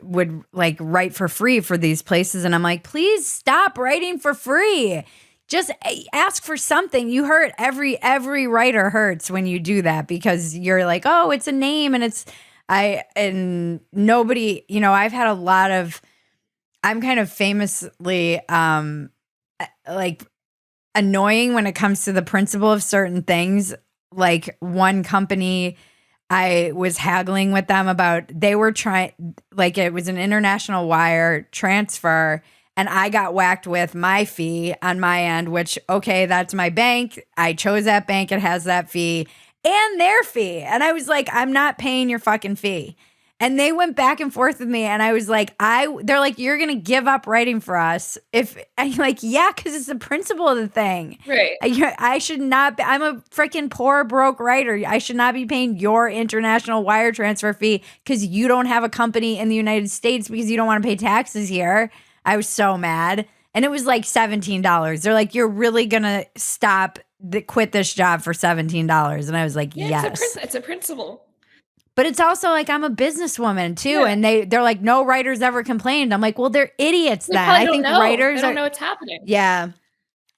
would like write for free for these places, and I'm like, "Please stop writing for free. Just ask for something." You hurt every writer hurts when you do that, because you're like, "Oh, it's a name," and nobody, I've had a lot of, I'm kind of famously like annoying when it comes to the principle of certain things. Like one company, I was haggling with them about, they were trying, like it was an international wire transfer, and I got whacked with my fee on my end, which, okay, that's my bank. I chose that bank. It has that fee and their fee. And I was like, I'm not paying your fucking fee. And they went back and forth with me, and I was like, they're like, you're gonna give up writing for us if I'm like, yeah, because it's the principle of the thing. Right. I should not. I'm a freaking poor broke writer. I should not be paying your international wire transfer fee because you don't have a company in the United States, because you don't want to pay taxes here. I was so mad, and it was like $17. They're like, you're really gonna quit this job for $17? And I was like, yeah, yes, it's a principle. But it's also like, I'm a businesswoman too, yeah. And they're like, no writers ever complained. I'm like, well, they're idiots then. I think writers don't know what's happening. Yeah.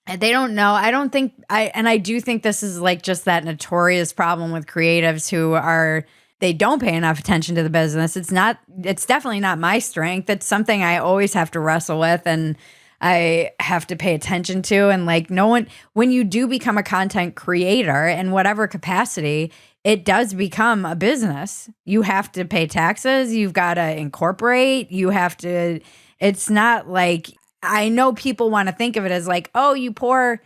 And they don't know. I do think this is like just that notorious problem with creatives they don't pay enough attention to the business. It's definitely not my strength. It's something I always have to wrestle with, and I have to pay attention to. And like, when you do become a content creator in whatever capacity, it does become a business. You have to pay taxes. You've got to incorporate. It's not like, I know people want to think of it as like, oh, you poor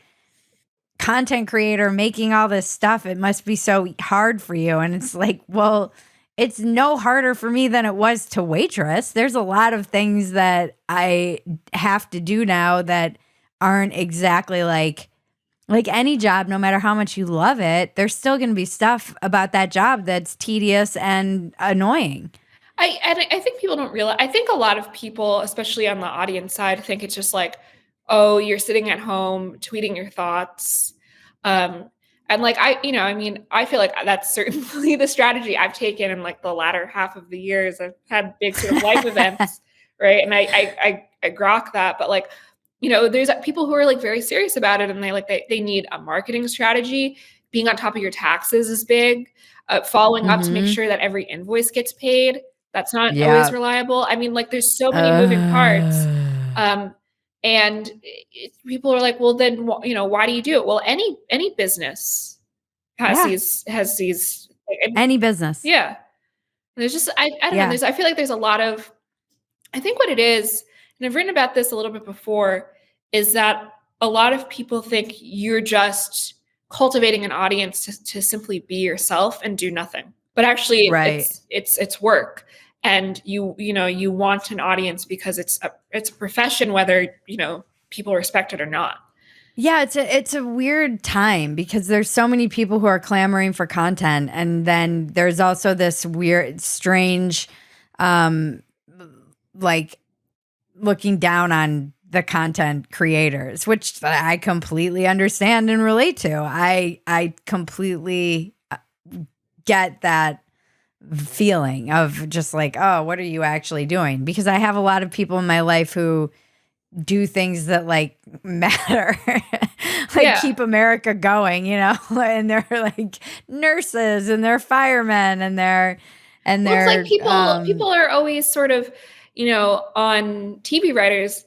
content creator making all this stuff, it must be so hard for you. And it's like, well, it's no harder for me than it was to waitress. There's a lot of things that I have to do now that aren't exactly like any job. No matter how much you love it, there's still going to be stuff about that job that's tedious and annoying. I think people don't realize. I think a lot of people, especially on the audience side, think it's just like, oh, you're sitting at home tweeting your thoughts. And like, I feel like that's certainly the strategy I've taken in like the latter half of the years. I've had big sort of life events, right? And I grok that, but like, there's people who are like very serious about it, and they need a marketing strategy. Being on top of your taxes is big. Following up to make sure that every invoice gets paid. That's not always reliable. I mean, like there's so many moving parts. And people are like, well, then, why do you do it? Well, any business has these any business. Yeah. There's just, I don't know. I feel like there's a lot of, I think what it is, and I've written about this a little bit before, is that a lot of people think you're just cultivating an audience to simply be yourself and do nothing. But actually, it's work, and you want an audience because it's a profession, whether people respect it or not. Yeah, it's a weird time because there's so many people who are clamoring for content, and then there's also this weird, strange, like looking down on the content creators, which I completely understand and relate to. I completely get that feeling of just like, oh, what are you actually doing? Because I have a lot of people in my life who do things that like matter, like keep America going, and they're like nurses and they're firemen and they're it's like people are always sort of, on TV writers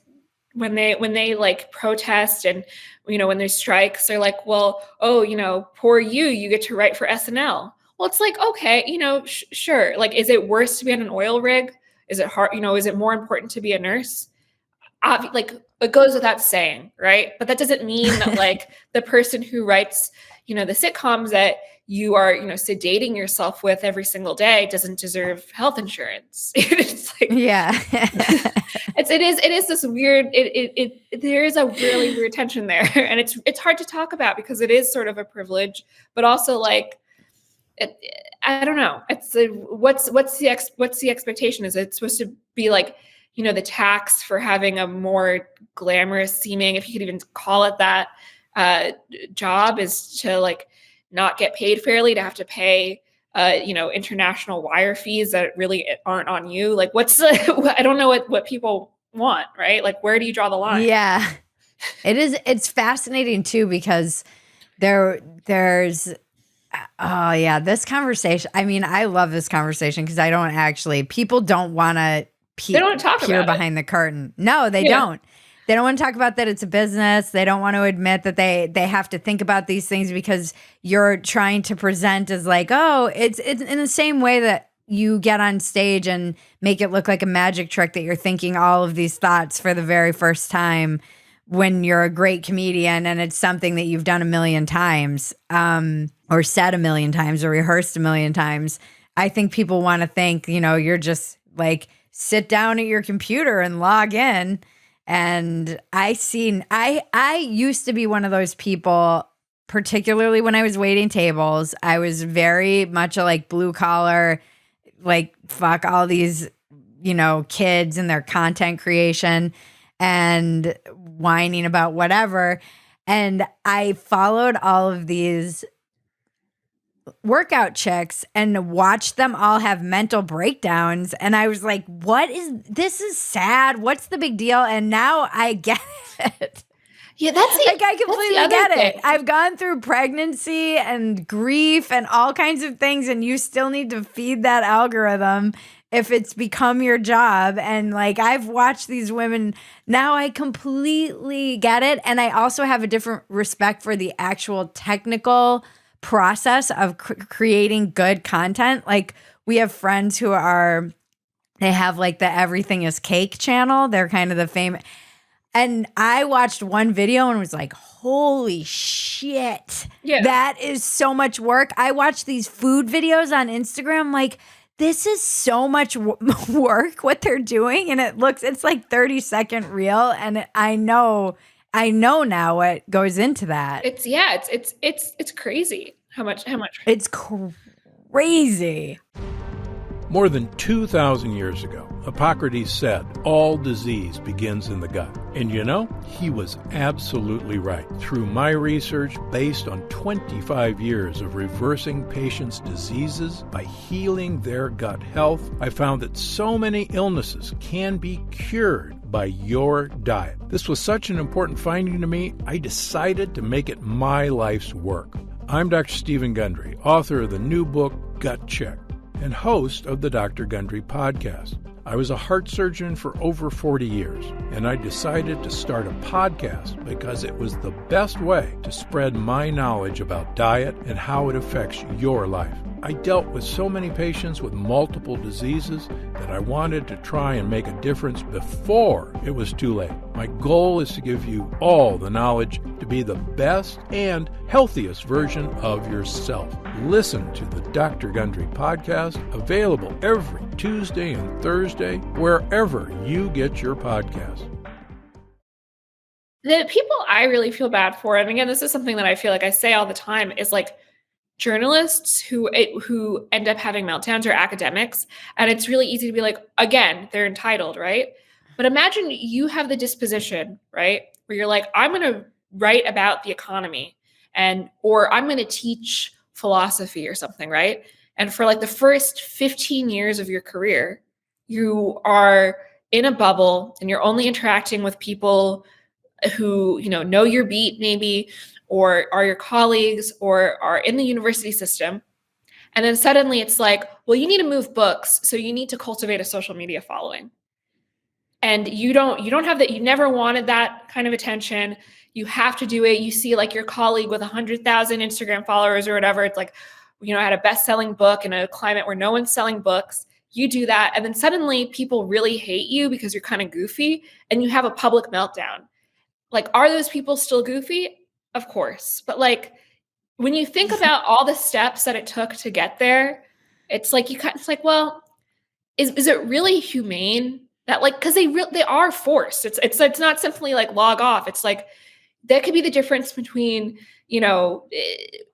when they like protest and, when there's strikes, they're like, well, oh, poor you get to write for SNL. Well, it's like, okay, sure. Like, is it worse to be on an oil rig? Is it hard? Is it more important to be a nurse? Like, it goes without saying, right? But that doesn't mean that like the person who writes, the sitcoms that you are, sedating yourself with every single day doesn't deserve health insurance. It's like, it is this weird, there is a really weird tension there. And it's hard to talk about because it is sort of a privilege, but also like, I don't know. It's what's the expectation? Is it supposed to be like, the tax for having a more glamorous seeming, if you could even call it that, job is to like not get paid fairly, to have to pay, international wire fees that really aren't on you. Like I don't know what people want, right? Like, where do you draw the line? Yeah, it's fascinating too, because there's this conversation. I mean, I love this conversation because people don't want to they don't talk peer about behind the curtain. No, they don't. They don't want to talk about that it's a business. They don't want to admit that they have to think about these things because you're trying to present as like, oh, it's in the same way that you get on stage and make it look like a magic trick that you're thinking all of these thoughts for the very first time when you're a great comedian and it's something that you've done a million times, or said a million times or rehearsed a million times. I think people want to think, you're just like, sit down at your computer and log in. And I used to be one of those people, particularly when I was waiting tables. I was very much a like blue collar, like fuck all these, kids and their content creation and whining about whatever. And I followed all of these workout chicks and watched them all have mental breakdowns, and I was like, this is sad, what's the big deal? And now I get it. Yeah, that's like I completely get it. I've gone through pregnancy and grief and all kinds of things, and you still need to feed that algorithm if it's become your job. And like, I've watched these women now, I completely get it. And I also have a different respect for the actual technical process of creating good content. Like, we have friends who they have like the Everything is Cake channel. They're kind of the famous. And I watched one video and was like, holy shit. Yeah. That is so much work. I watched these food videos on Instagram. Like, this is so much work what they're doing. And it's like 30-second reel. And I know now what goes into that. It's crazy how much. It's crazy. More than 2,000 years ago, Hippocrates said, all disease begins in the gut. And he was absolutely right. Through my research, based on 25 years of reversing patients' diseases by healing their gut health, I found that so many illnesses can be cured by your diet. This was such an important finding to me, I decided to make it my life's work. I'm Dr. Stephen Gundry, author of the new book, Gut Check, and host of the Dr. Gundry podcast. I was a heart surgeon for over 40 years, and I decided to start a podcast because it was the best way to spread my knowledge about diet and how it affects your life. I dealt with so many patients with multiple diseases that I wanted to try and make a difference before it was too late. My goal is to give you all the knowledge to be the best and healthiest version of yourself. Listen to the Dr. Gundry podcast, available every Tuesday and Thursday, wherever you get your podcasts. The people I really feel bad for, and again, this is something that I feel like I say all the time, is like journalists who end up having meltdowns, or academics. And it's really easy to be like, again, they're entitled, right? But imagine you have the disposition, right? Where you're like, I'm going to write about the economy or I'm going to teach philosophy or something, right? And for like the first 15 years of your career, you are in a bubble and you're only interacting with people who, know your beat maybe, or are your colleagues or are in the university system. And then suddenly it's like, well, you need to move books, so you need to cultivate a social media following. And you don't have that. You never wanted that kind of attention. You have to do it. You see like your colleague with 100,000 Instagram followers or whatever. It's like, I had a best-selling book in a climate where no one's selling books. You do that. And then suddenly people really hate you because you're kind of goofy and you have a public meltdown. Like, are those people still goofy? Of course. But like, when you think about all the steps that it took to get there, it's like, it's like, well, is it really humane that like, because they are forced. It's not simply like log off. It's like that could be the difference between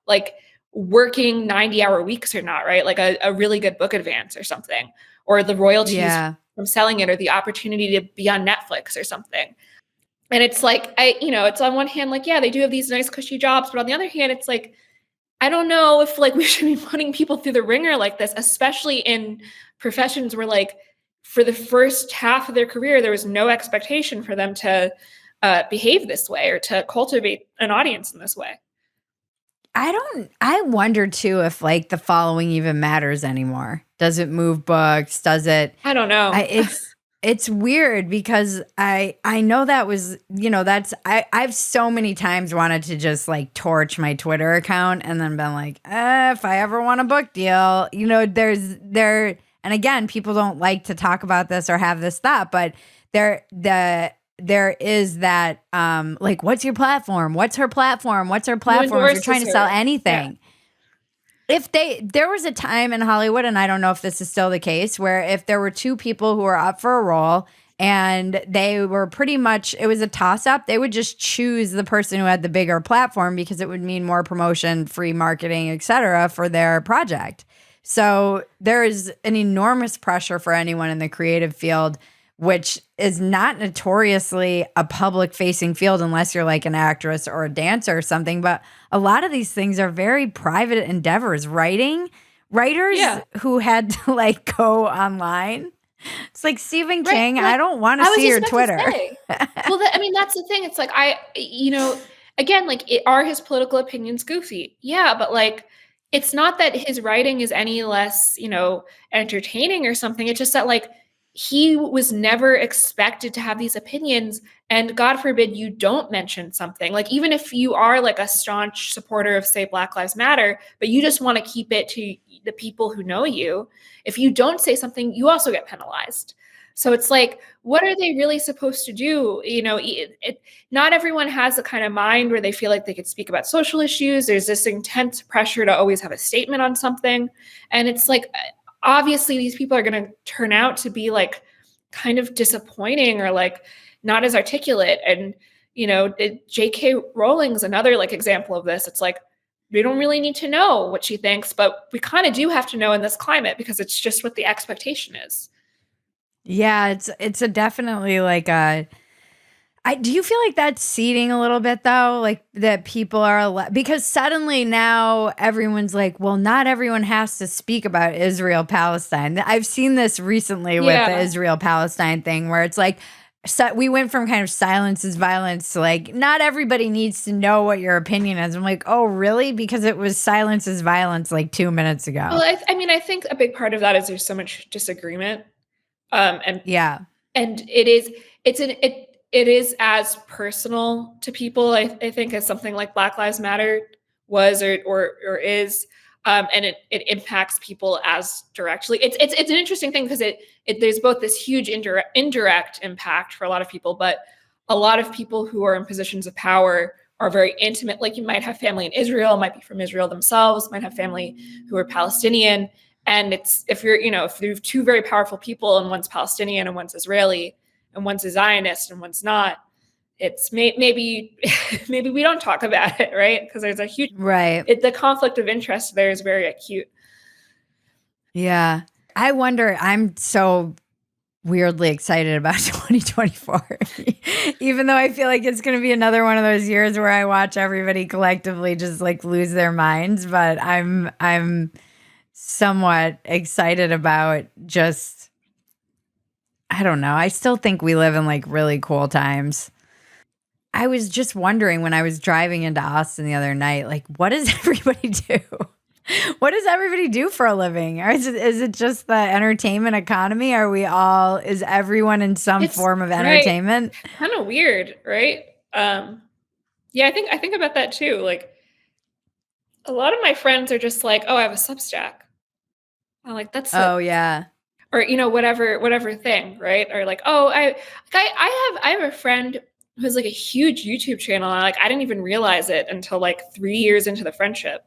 like working 90-hour weeks or not, right? Like a really good book advance or something, or the royalties from selling it, or the opportunity to be on Netflix or something. And it's like it's on one hand like, yeah, they do have these nice cushy jobs, but on the other hand, it's like, I don't know if like we should be putting people through the ringer like this, especially in professions where like for the first half of their career, there was no expectation for them to behave this way or to cultivate an audience in this way. I wonder too if like the following even matters anymore. Does it move books? Does it? I don't know. It's weird because I know that was, I've so many times wanted to just like torch my Twitter account and then been like, if I ever want a book deal, and again, people don't like to talk about this or have this thought, but there is that, like, what's your platform? What's her platform? What's her platform? If you're trying to sell anything. Yeah. There was a time in Hollywood, and I don't know if this is still the case, where if there were two people who were up for a role and they were pretty much, it was a toss up, they would just choose the person who had the bigger platform because it would mean more promotion, free marketing, et cetera, for their project. So there is an enormous pressure for anyone in the creative field, which is not notoriously a public-facing field unless you're like an actress or a dancer or something. But a lot of these things are very private endeavors. Writers who had to like go online. It's like Stephen King. Like, I don't want to see your Twitter. Well, that's the thing. It's like again, like are his political opinions goofy? Yeah, but like it's not that his writing is any less, entertaining or something. It's just that like he was never expected to have these opinions, and God forbid you don't mention something. Like even if you are like a staunch supporter of, say, Black Lives Matter, but you just want to keep it to the people who know you, if you don't say something, you also get penalized. So it's like, what are they really supposed to do? Not everyone has the kind of mind where they feel like they could speak about social issues. There's this intense pressure to always have a statement on something. And it's like, obviously these people are going to turn out to be like kind of disappointing or like not as articulate. And, J.K. Rowling's another like example of this. It's like, we don't really need to know what she thinks, but we kind of do have to know in this climate because it's just what the expectation is. Yeah, it's a definitely like do you feel like that's seeding a little bit though? Like that people are because suddenly now everyone's like, well, not everyone has to speak about Israel-Palestine. I've seen this recently with the Israel-Palestine thing where it's like, so we went from kind of silence is violence to like, not everybody needs to know what your opinion is. I'm like, oh, really? Because it was silence is violence like 2 minutes ago. Well, I think a big part of that is there's so much disagreement. And it is as personal to people, I think, as something like Black Lives Matter was or is, and it impacts people as directly. It's an interesting thing because there's both this huge indirect impact for a lot of people, but a lot of people who are in positions of power are very intimate. Like you might have family in Israel, might be from Israel themselves, might have family who are Palestinian. And it's if you have two very powerful people and one's Palestinian and one's Israeli and one's a Zionist and one's not, it's maybe we don't talk about it, right? Because there's a huge the conflict of interest there is very acute. Yeah, I wonder. I'm so weirdly excited about 2024, even though I feel like it's going to be another one of those years where I watch everybody collectively just like lose their minds. But I'm somewhat excited about just, I don't know. I still think we live in like really cool times. I was just wondering when I was driving into Austin the other night, like, what does everybody do? What does everybody do for a living? Or is it just the entertainment economy? Is everyone in some form of entertainment? Kind of weird, right? Yeah, I think about that too. Like a lot of my friends are just like, oh, I have a Substack. I'm like, that's Oh yeah. or whatever thing, right? Or like, oh, I have a friend who's like a huge YouTube channel. And I didn't even realize it until like 3 years into the friendship.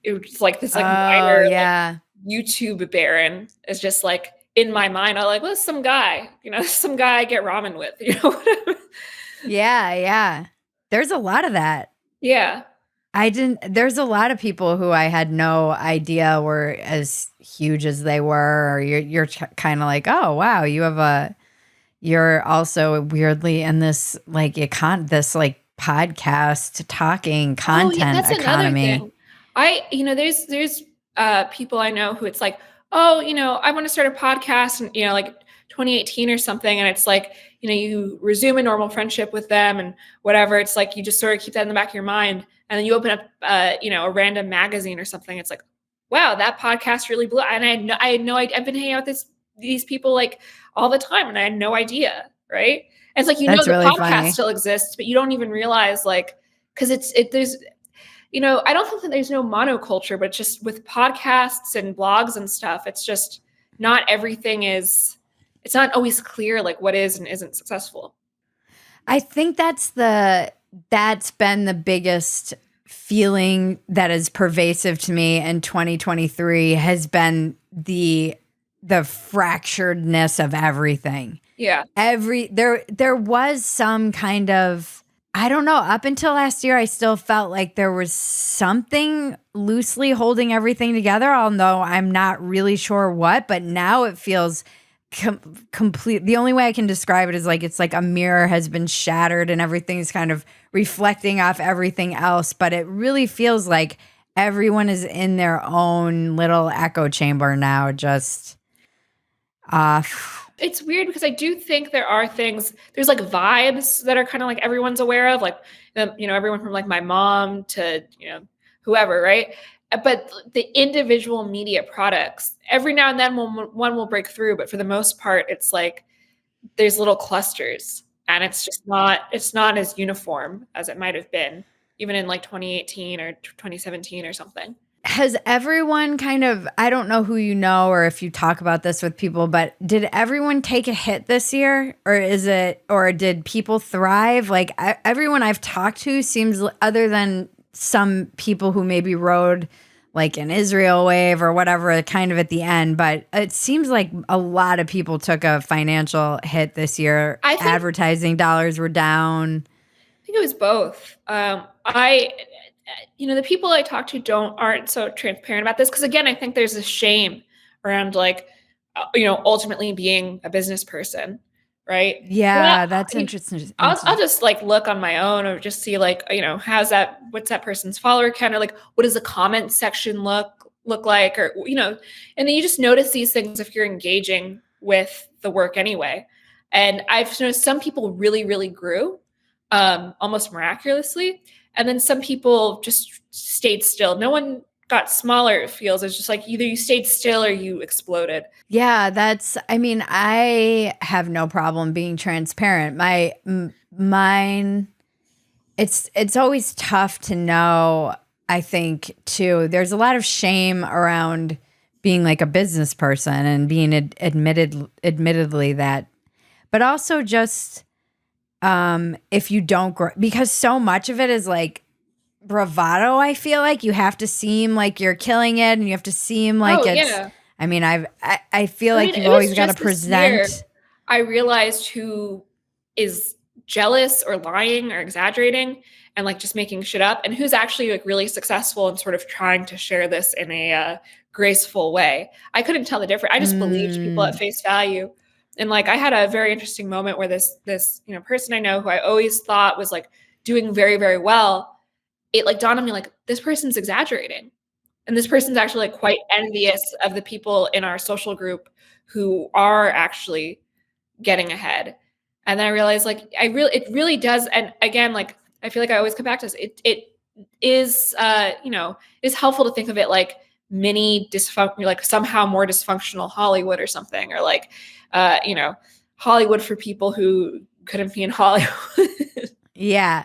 It was like this like Oh minor yeah. YouTube baron is just like in my mind. I'm like, well, some guy, some guy I get ramen with, whatever. Yeah, yeah. There's a lot of that. Yeah. There's a lot of people who I had no idea were as huge as they were, or you're kind of like, oh wow, you're also weirdly in this like this like podcast talking content economy. There's people I know who it's like, oh, I want to start a podcast and like 2018 or something, and it's like, you resume a normal friendship with them and whatever. It's like you just sort of keep that in the back of your mind, and then you open up a random magazine or something. It's like, wow, that podcast really blew. And I had no idea. I've been hanging out with these people like all the time, and I had no idea, right? And it's like That's the really podcast funny. still exists, but you don't even realize because there's I don't think that there's no monoculture, but just with podcasts and blogs and stuff, it's just not everything it's not always clear like what is and isn't successful. I think that's been the biggest feeling that is pervasive to me in 2023 has been the fracturedness of everything. Yeah. There was some kind of, I don't know, up until last year, I still felt like there was something loosely holding everything together, although I'm not really sure what, but now it feels complete. The only way I can describe it is like, it's like a mirror has been shattered and everything's kind of reflecting off everything else. But it really feels like everyone is in their own little echo chamber now, just off. It's weird because I do think there's like vibes that are kind of like everyone's aware of, like, everyone from like my mom to, whoever, right? But the individual media products, every now and then one will break through, but for the most part, it's like there's little clusters, and it's not as uniform as it might have been even in like 2018 or 2017 or something. Has everyone kind of, I don't know who you know or if you talk about this with people, but did everyone take a hit this year, or did people thrive? Like everyone I've talked to seems, other than some people who maybe rode like an Israel wave or whatever kind of at the end, but it seems like a lot of people took a financial hit this year. I think advertising dollars were down. I think it was both. The people I talk to aren't so transparent about this, because again, I think there's a shame around like, ultimately being a business person, right? Yeah, that's interesting. I'll just like look on my own or just see like, what's that person's follower count, or like what does the comment section look like, or and then you just notice these things if you're engaging with the work anyway. And I've noticed some people really, really grew, almost miraculously. And then some people just stayed still. No one got smaller, it feels. It's just like either you stayed still or you exploded. Yeah, I have no problem being transparent. Mine, it's always tough to know, I think, too. There's a lot of shame around being like a business person and being admittedly that, but also just if you don't grow, because so much of it is like bravado. I feel like you have to seem like you're killing it, and you have to seem like it's. Yeah. I mean, I feel like you've always got to present. I realized who is jealous or lying or exaggerating and like just making shit up, and who's actually like really successful and sort of trying to share this in a graceful way. I couldn't tell the difference. I just believed people at face value. And like I had a very interesting moment where this person I know who I always thought was like doing very, very well, it like dawned on me like this person's exaggerating. And this person's actually like quite envious of the people in our social group who are actually getting ahead. And then I realized like it really does. And again, like I feel like I always come back to this. It is is helpful to think of it like like somehow more dysfunctional Hollywood or something, or like Hollywood for people who couldn't be in Hollywood. Yeah.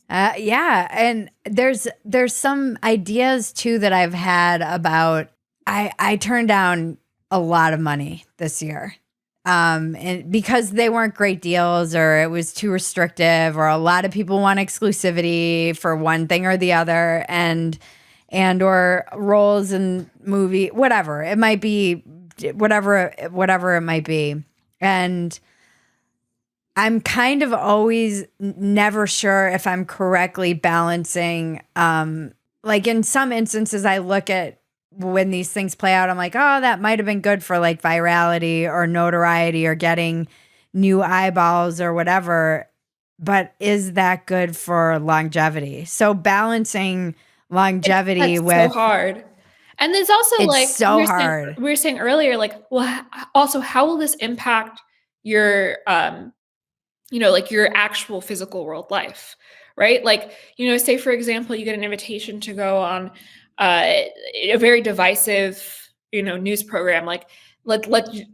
Yeah. And there's some ideas too that I've had about, I turned down a lot of money this year. And because they weren't great deals, or it was too restrictive, or a lot of people want exclusivity for one thing or the other, and or roles in movie, whatever it might be, whatever it might be. And I'm kind of always never sure if I'm correctly balancing. Like in some instances, I look at when these things play out, I'm like, oh, that might have been good for like virality or notoriety or getting new eyeballs or whatever. But is that good for longevity? So balancing longevity That's so hard. And there's also it's like so hard. We were saying earlier, like, well, also how will this impact your like your actual physical world life, right? Like, say for example, you get an invitation to go on a very divisive, news program. Like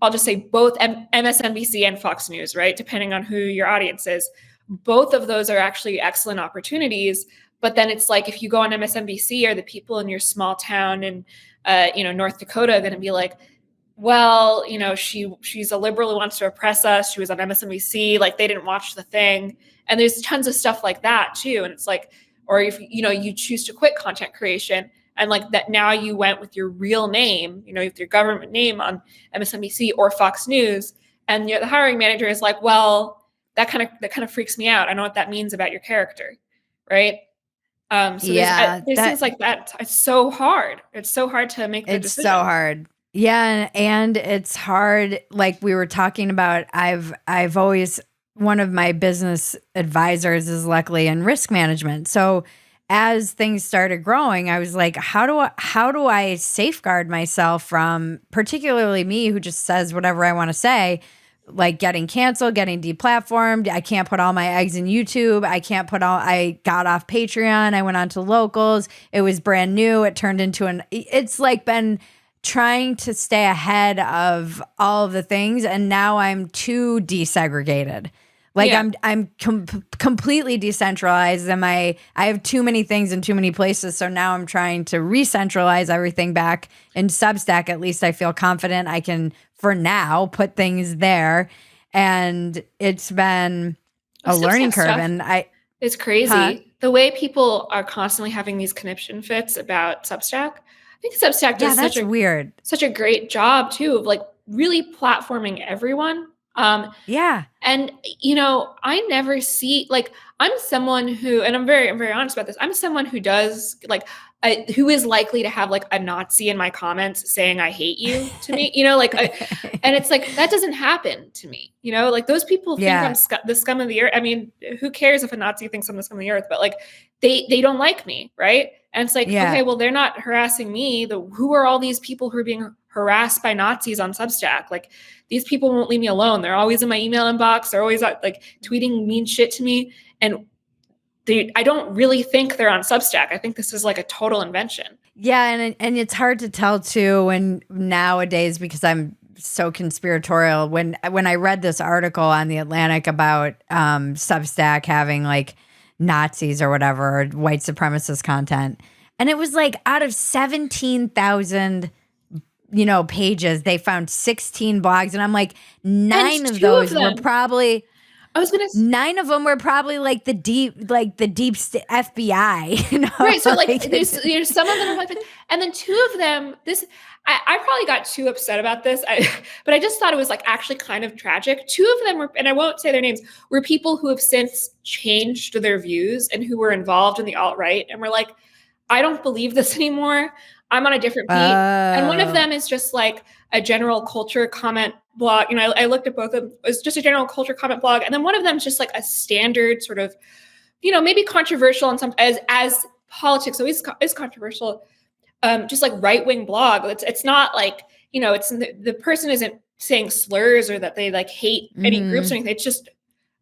I'll just say both MSNBC and Fox News, right? Depending on who your audience is. Both of those are actually excellent opportunities. But then it's like, if you go on MSNBC, are the people in your small town in, North Dakota going to be like, well, she's a liberal who wants to oppress us. She was on MSNBC, like they didn't watch the thing. And there's tons of stuff like that too. And it's like, or if, you choose to quit content creation and like that now you went with your real name, with your government name on MSNBC or Fox News. And the hiring manager is like, well, that kind of freaks me out. I know what that means about your character. Right. So there's things like that. It's so hard. It's so hard to make the decision. It's so hard. Yeah. And it's hard. Like we were talking about, I've always, one of my business advisors is luckily in risk management. So as things started growing, I was like, how do I safeguard myself from, particularly me who just says whatever I want to say, like getting canceled, getting deplatformed. I can't put all my eggs in YouTube. I got off Patreon. I went on to locals. It was brand new. It turned into it's like been trying to stay ahead of all of the things. And now I'm too desegregated. Like I'm completely decentralized, and I have too many things in too many places. So now I'm trying to re-centralize everything back in Substack. At least I feel confident I can, for now, put things there. And it's been a learning curve. And it's crazy the way people are constantly having these conniption fits about Substack. I think Substack does such a great job too of like really platforming everyone. And I never see, like, I'm someone who, and I'm very honest about this. I'm someone who does like, who is likely to have like a Nazi in my comments saying, I hate you to me, and it's like, that doesn't happen to me, like those people think I'm the scum of the earth. I mean, who cares if a Nazi thinks I'm the scum of the earth, but like, they don't like me. Right. And it's like, okay, well, they're not harassing me. Who are all these people who are being harassed by Nazis on Substack? Like, these people won't leave me alone. They're always in my email inbox. They're always like tweeting mean shit to me. And I don't really think they're on Substack. I think this is like a total invention. Yeah. And it's hard to tell too, when nowadays, because I'm so conspiratorial, when I read this article on The Atlantic about Substack having like Nazis or whatever, or white supremacist content. And it was like out of 17,000 pages, they found 16 blogs. And I'm like, 9 of those were probably, I was going to 9 of them were probably like the deep FBI, Right. So like there's some of them are like, and then 2 of them, I probably got too upset about this, but I just thought it was like actually kind of tragic. 2 of them were, and I won't say their names, were people who have since changed their views and who were involved in the alt-right and were like, I don't believe this anymore. I'm on a different beat. And one of them is just like a general culture comment blog. I looked at both of them. It was just a general culture comment blog. And then one of them is just like a standard sort of, maybe controversial in some, as politics always is controversial. just like right-wing blog. It's not like, it's the person isn't saying slurs or that they like hate any groups or anything. It's just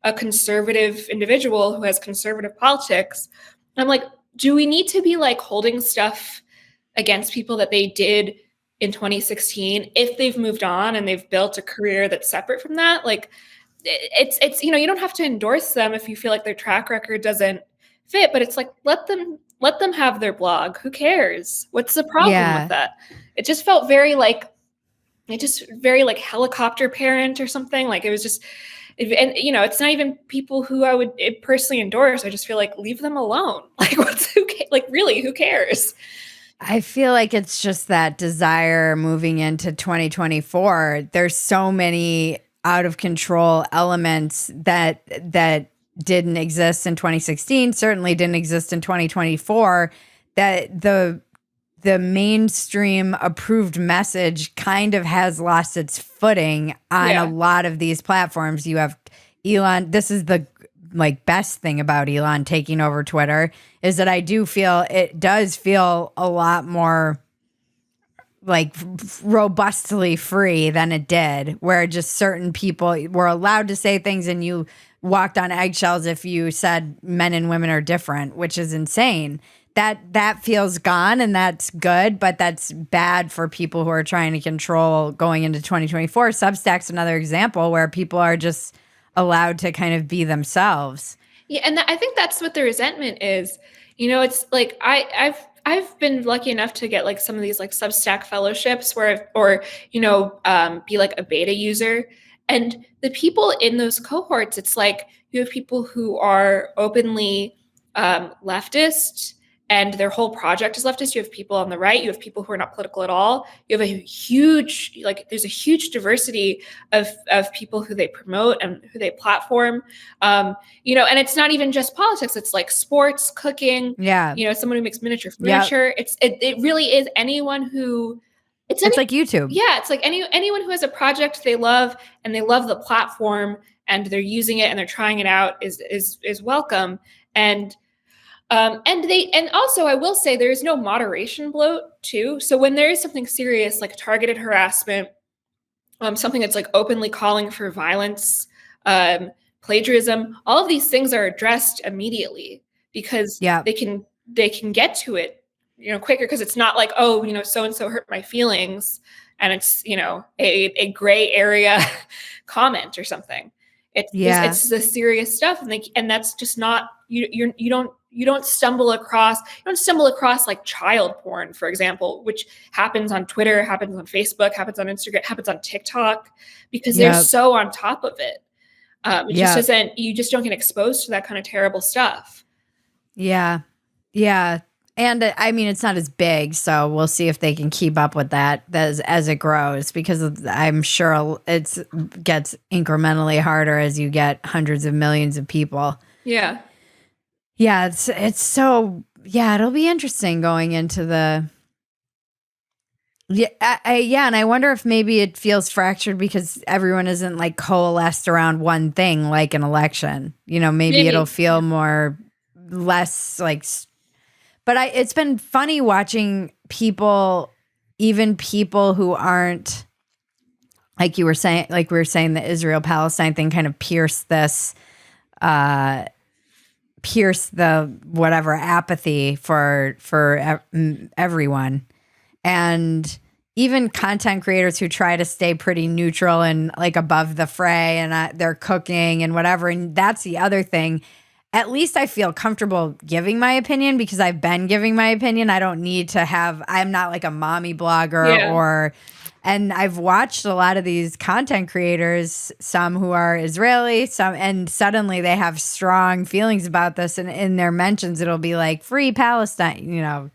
a conservative individual who has conservative politics. I'm like, do we need to be like holding stuff against people that they did in 2016 if they've moved on and they've built a career that's separate from that? Like, it's you don't have to endorse them if you feel like their track record doesn't fit, but it's like, let them have their blog. Who cares? What's the problem with that? It just felt very like helicopter parent or something. Like it was just, and it's not even people who I would personally endorse. I just feel like, leave them alone. Like really, who cares? I feel like it's just that desire moving into 2024. There's so many out of control elements that didn't exist in 2016, certainly didn't exist in 2024, that the mainstream approved message kind of has lost its footing on a lot of these platforms. You have Elon. This is the best thing about Elon taking over Twitter, is that I do feel it does feel a lot more like robustly free than it did, where just certain people were allowed to say things and you walked on eggshells if you said men and women are different, which is insane. That feels gone, and that's good, but that's bad for people who are trying to control going into 2024. Substack's another example where people are just allowed to kind of be themselves. Yeah, and I think that's what the resentment is. It's like I've been lucky enough to get like some of these like Substack fellowships or be like a beta user, and the people in those cohorts, it's like you have people who are openly leftist and their whole project is leftist. You have people on the right. You have people who are not political at all. You have there's a huge diversity of people who they promote and who they platform. And it's not even just politics. It's like sports, cooking. Yeah. Someone who makes miniature furniture. Yep. It really is anyone who. It's like YouTube. Yeah, it's like anyone who has a project they love and they love the platform and they're using it and they're trying it out is welcome. And also I will say there is no moderation bloat too. So when there is something serious like targeted harassment, something that's like openly calling for violence, plagiarism, all of these things are addressed immediately because they can get to it, quicker, because it's not like, oh, so-and-so hurt my feelings and it's, a gray area comment or something. It's the serious stuff. And that's just not, you don't stumble across like child porn, for example, which happens on Twitter, happens on Facebook, happens on Instagram, happens on TikTok, because they're so on top of it. You just don't get exposed to that kind of terrible stuff. Yeah. Yeah. And I mean, it's not as big, so we'll see if they can keep up with that as it grows, because I'm sure it gets incrementally harder as you get hundreds of millions of people. Yeah. Yeah, it's so, it'll be interesting going into the, and I wonder if maybe it feels fractured because everyone isn't like coalesced around one thing like an election. Maybe it'll feel less like. But it's been funny watching people, even people who aren't, like we were saying, the Israel-Palestine thing kind of pierce the whatever apathy for everyone. And even content creators who try to stay pretty neutral and like above the fray, and they're cooking and whatever. And that's the other thing. At least I feel comfortable giving my opinion because I've been giving my opinion. I don't need to I'm not like a mommy blogger and I've watched a lot of these content creators, some who are Israeli, and suddenly they have strong feelings about this. And in their mentions, it'll be like free Palestine, You're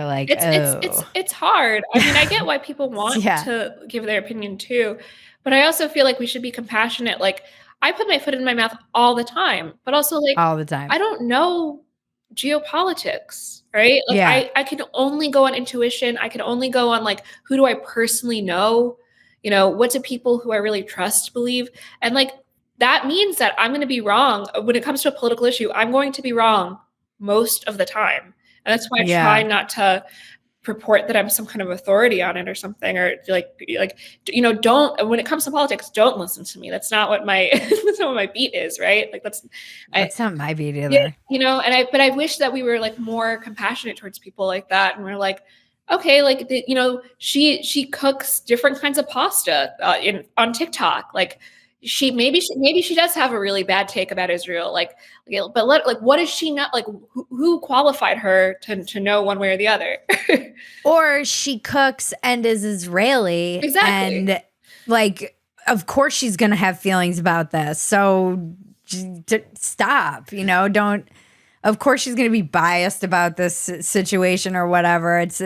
like, it's hard. I mean, I get why people want to give their opinion too, but I also feel like we should be compassionate. Like, I put my foot in my mouth all the time, but also like all the time. I don't know geopolitics, right? Like I can only go on intuition. I can only go on like, who do I personally know? What do people who I really trust believe? And like, that means that I'm going to be wrong when it comes to a political issue. I'm going to be wrong most of the time. And that's why I Yeah. try not to purport that I'm some kind of authority on it or something, or don't, when it comes to politics, don't listen to me. That's not what my, that's not what my beat is. Right. Like That's not my beat yeah, either. but I wish that we were like more compassionate towards people like that. And we're like, okay, like, she cooks different kinds of pasta on TikTok. Like maybe she does have a really bad take about Israel. But what does she not like? Who qualified her to know one way or the other? Or she cooks and is Israeli. Exactly. And like, of course she's going to have feelings about this. So stop, don't. Of course she's going to be biased about this situation or whatever. It's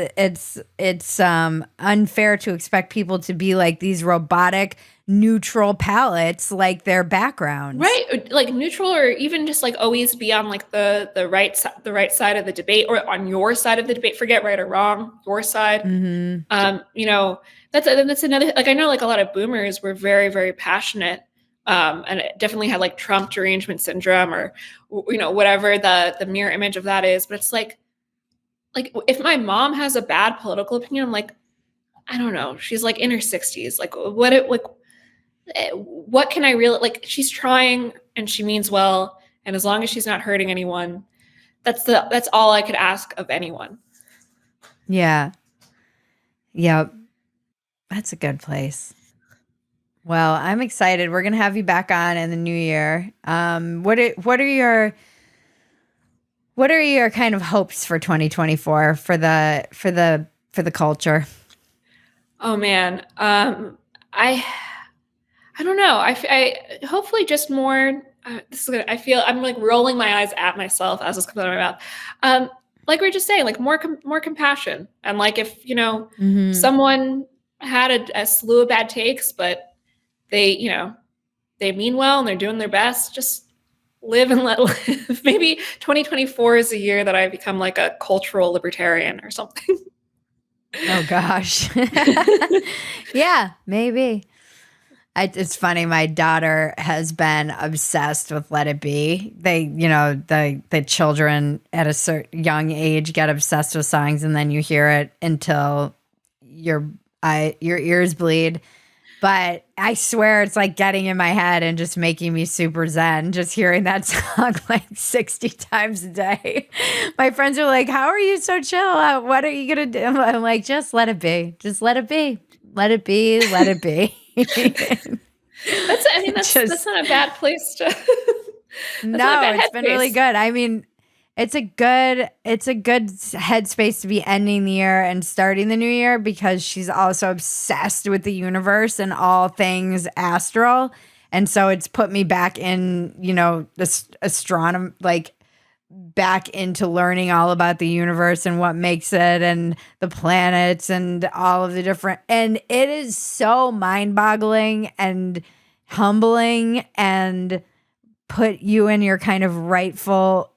unfair to expect people to be like these robotic neutral palettes like their backgrounds. Right. Like neutral, or even just like always be on like the right side of the debate, or on your side of the debate. Forget right or wrong, your side. That's another, like, I know like a lot of boomers were very, very passionate. And it definitely had like Trump derangement syndrome, or whatever the mirror image of that is. But it's like if my mom has a bad political opinion, I'm like, I don't know, she's like in her 60s. Like what can I really, like, she's trying and she means well, and as long as she's not hurting anyone, that's all I could ask of anyone. Yeah. Yep. That's a good place. Well, I'm excited. We're gonna have you back on in the new year. What are your kind of hopes for 2024 for the culture? Oh man, I don't know. I hopefully just more. I feel I'm like rolling my eyes at myself as this comes out of my mouth. Like we we're just saying, like more compassion, and like if someone had a slew of bad takes, but they mean well and they're doing their best, just live and let live. Maybe 2024 is a year that I become like a cultural libertarian or something. Oh gosh. Yeah, maybe. It's funny. My daughter has been obsessed with Let It Be. The children at a certain young age get obsessed with songs, and then you hear it until your ears bleed. But I swear it's like getting in my head and just making me super zen, just hearing that song like 60 times a day. My friends are like, how are you so chill? What are you going to do? I'm like, just let it be. Just let it be. Let it be. Let it be. That's not a bad place to. No, it's been really good. I mean, it's a good headspace to be ending the year and starting the new year, because she's also obsessed with the universe and all things astral. And so it's put me back in, this astronomy, like back into learning all about the universe and what makes it, and the planets and all of the different, and it is so mind-boggling and humbling, and put you in your kind of rightful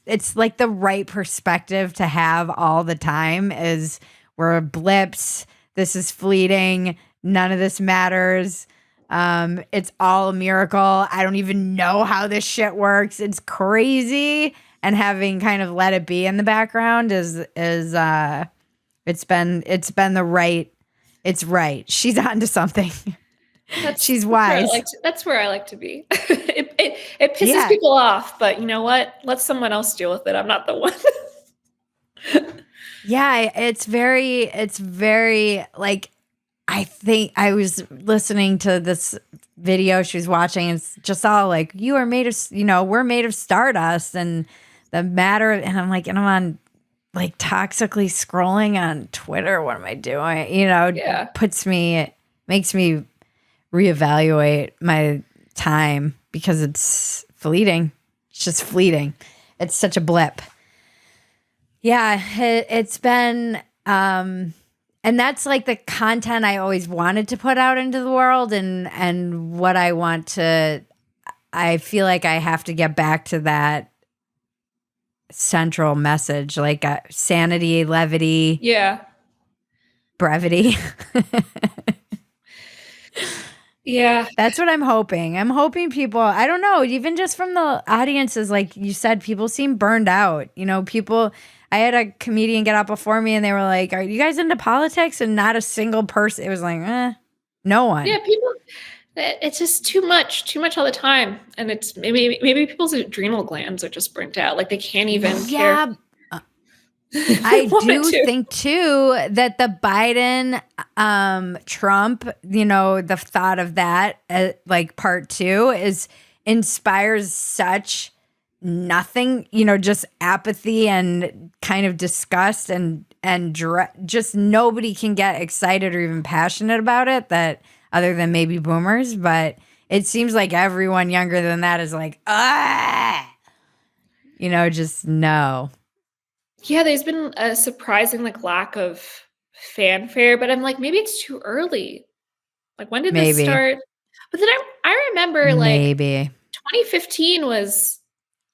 it's like the right perspective to have all the time, is we're blips, this is fleeting, none of this matters. It's all a miracle. I don't even know how this shit works. It's crazy. And having kind of Let It Be in the background is it's been the right. It's right. She's onto something. She's wise. That's where I like to be. It pisses people off, but you know what? Let someone else deal with it. I'm not the one. Yeah, it's very like, I think I was listening to this video she was watching, and it's just all like, you are made of, we're made of stardust, and the matter, and I'm like, and I'm on like toxically scrolling on Twitter. What am I doing? Yeah. Makes me reevaluate my time, because it's fleeting. It's just fleeting. It's such a blip. Yeah, it's been, and that's like the content I always wanted to put out into the world, and what I want to, I feel like I have to get back to that central message, like sanity, levity, brevity. Yeah. That's what I'm hoping. I'm hoping people, I don't know, even just from the audiences, like you said, people seem burned out. People, I had a comedian get up before me and they were like, are you guys into politics? And not a single person. It was like, no one. Yeah, people, it's just too much all the time. And it's maybe people's adrenal glands are just burnt out. Like they can't even care. I do think too that the Biden, Trump, the thought of that, like part 2 inspires such nothing, just apathy and kind of disgust and just nobody can get excited or even passionate about it, that other than maybe boomers. But it seems like everyone younger than that is like, just no. Yeah, there's been a surprising lack of fanfare, but I'm like, maybe it's too early. Like, when did this start? But then I remember maybe 2015 was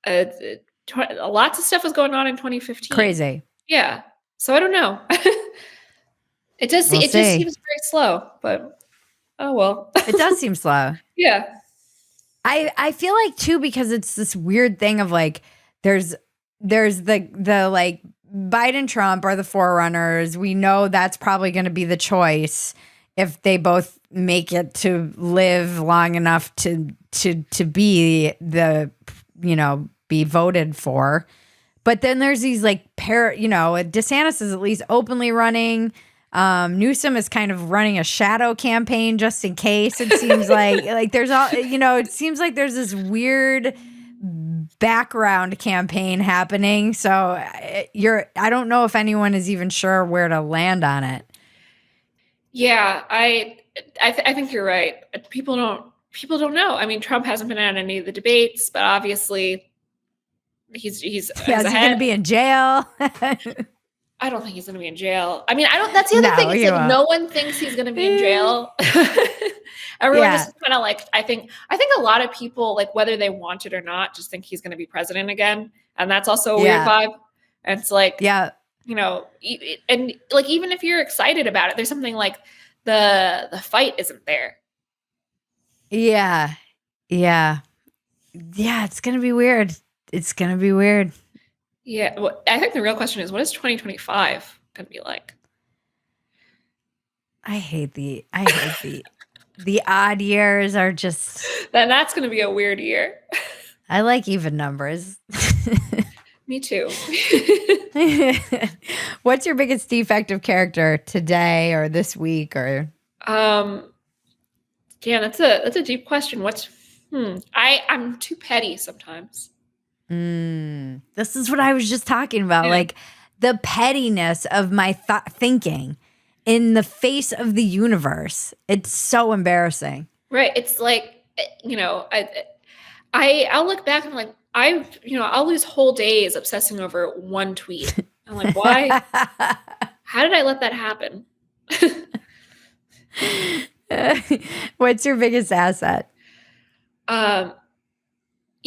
lots of stuff was going on in 2015. Crazy. Yeah. So I don't know. It just seems very slow, but oh well. It does seem slow. Yeah. I feel like too, because it's this weird thing of like there's the like Biden Trump are the forerunners. We know that's probably going to be the choice if they both make it to live long enough to be the be voted for. But then there's these like DeSantis is at least openly running. Newsom is kind of running a shadow campaign just in case. It seems like there's all it seems like there's this weird background campaign happening. So I don't know if anyone is even sure where to land on it. Yeah, I think you're right. People don't know. I mean, Trump hasn't been at any of the debates, but obviously he's is he going to be in jail? I don't think he's going to be in jail. I mean, that's the other thing. It's like no one thinks he's going to be in jail. Everyone just kind of like, I think a lot of people, like whether they want it or not, just think he's going to be president again. And that's also a weird vibe. And it's like, and like, even if you're excited about it, there's something like the fight isn't there. Yeah. It's going to be weird. Yeah. Well, I think the real question is, what is 2025 going to be like? I hate the odd years are just. Then that's going to be a weird year. I like even numbers. Me too. What's your biggest defective character today or this week or? Yeah, that's a deep question. I'm too petty sometimes. This is what I was just talking about. Yeah. Like the pettiness of my thinking in the face of the universe. It's so embarrassing. Right. It's like, I'll look back and I'm like, I'll lose whole days obsessing over one tweet. I'm like, why? How did I let that happen? What's your biggest asset?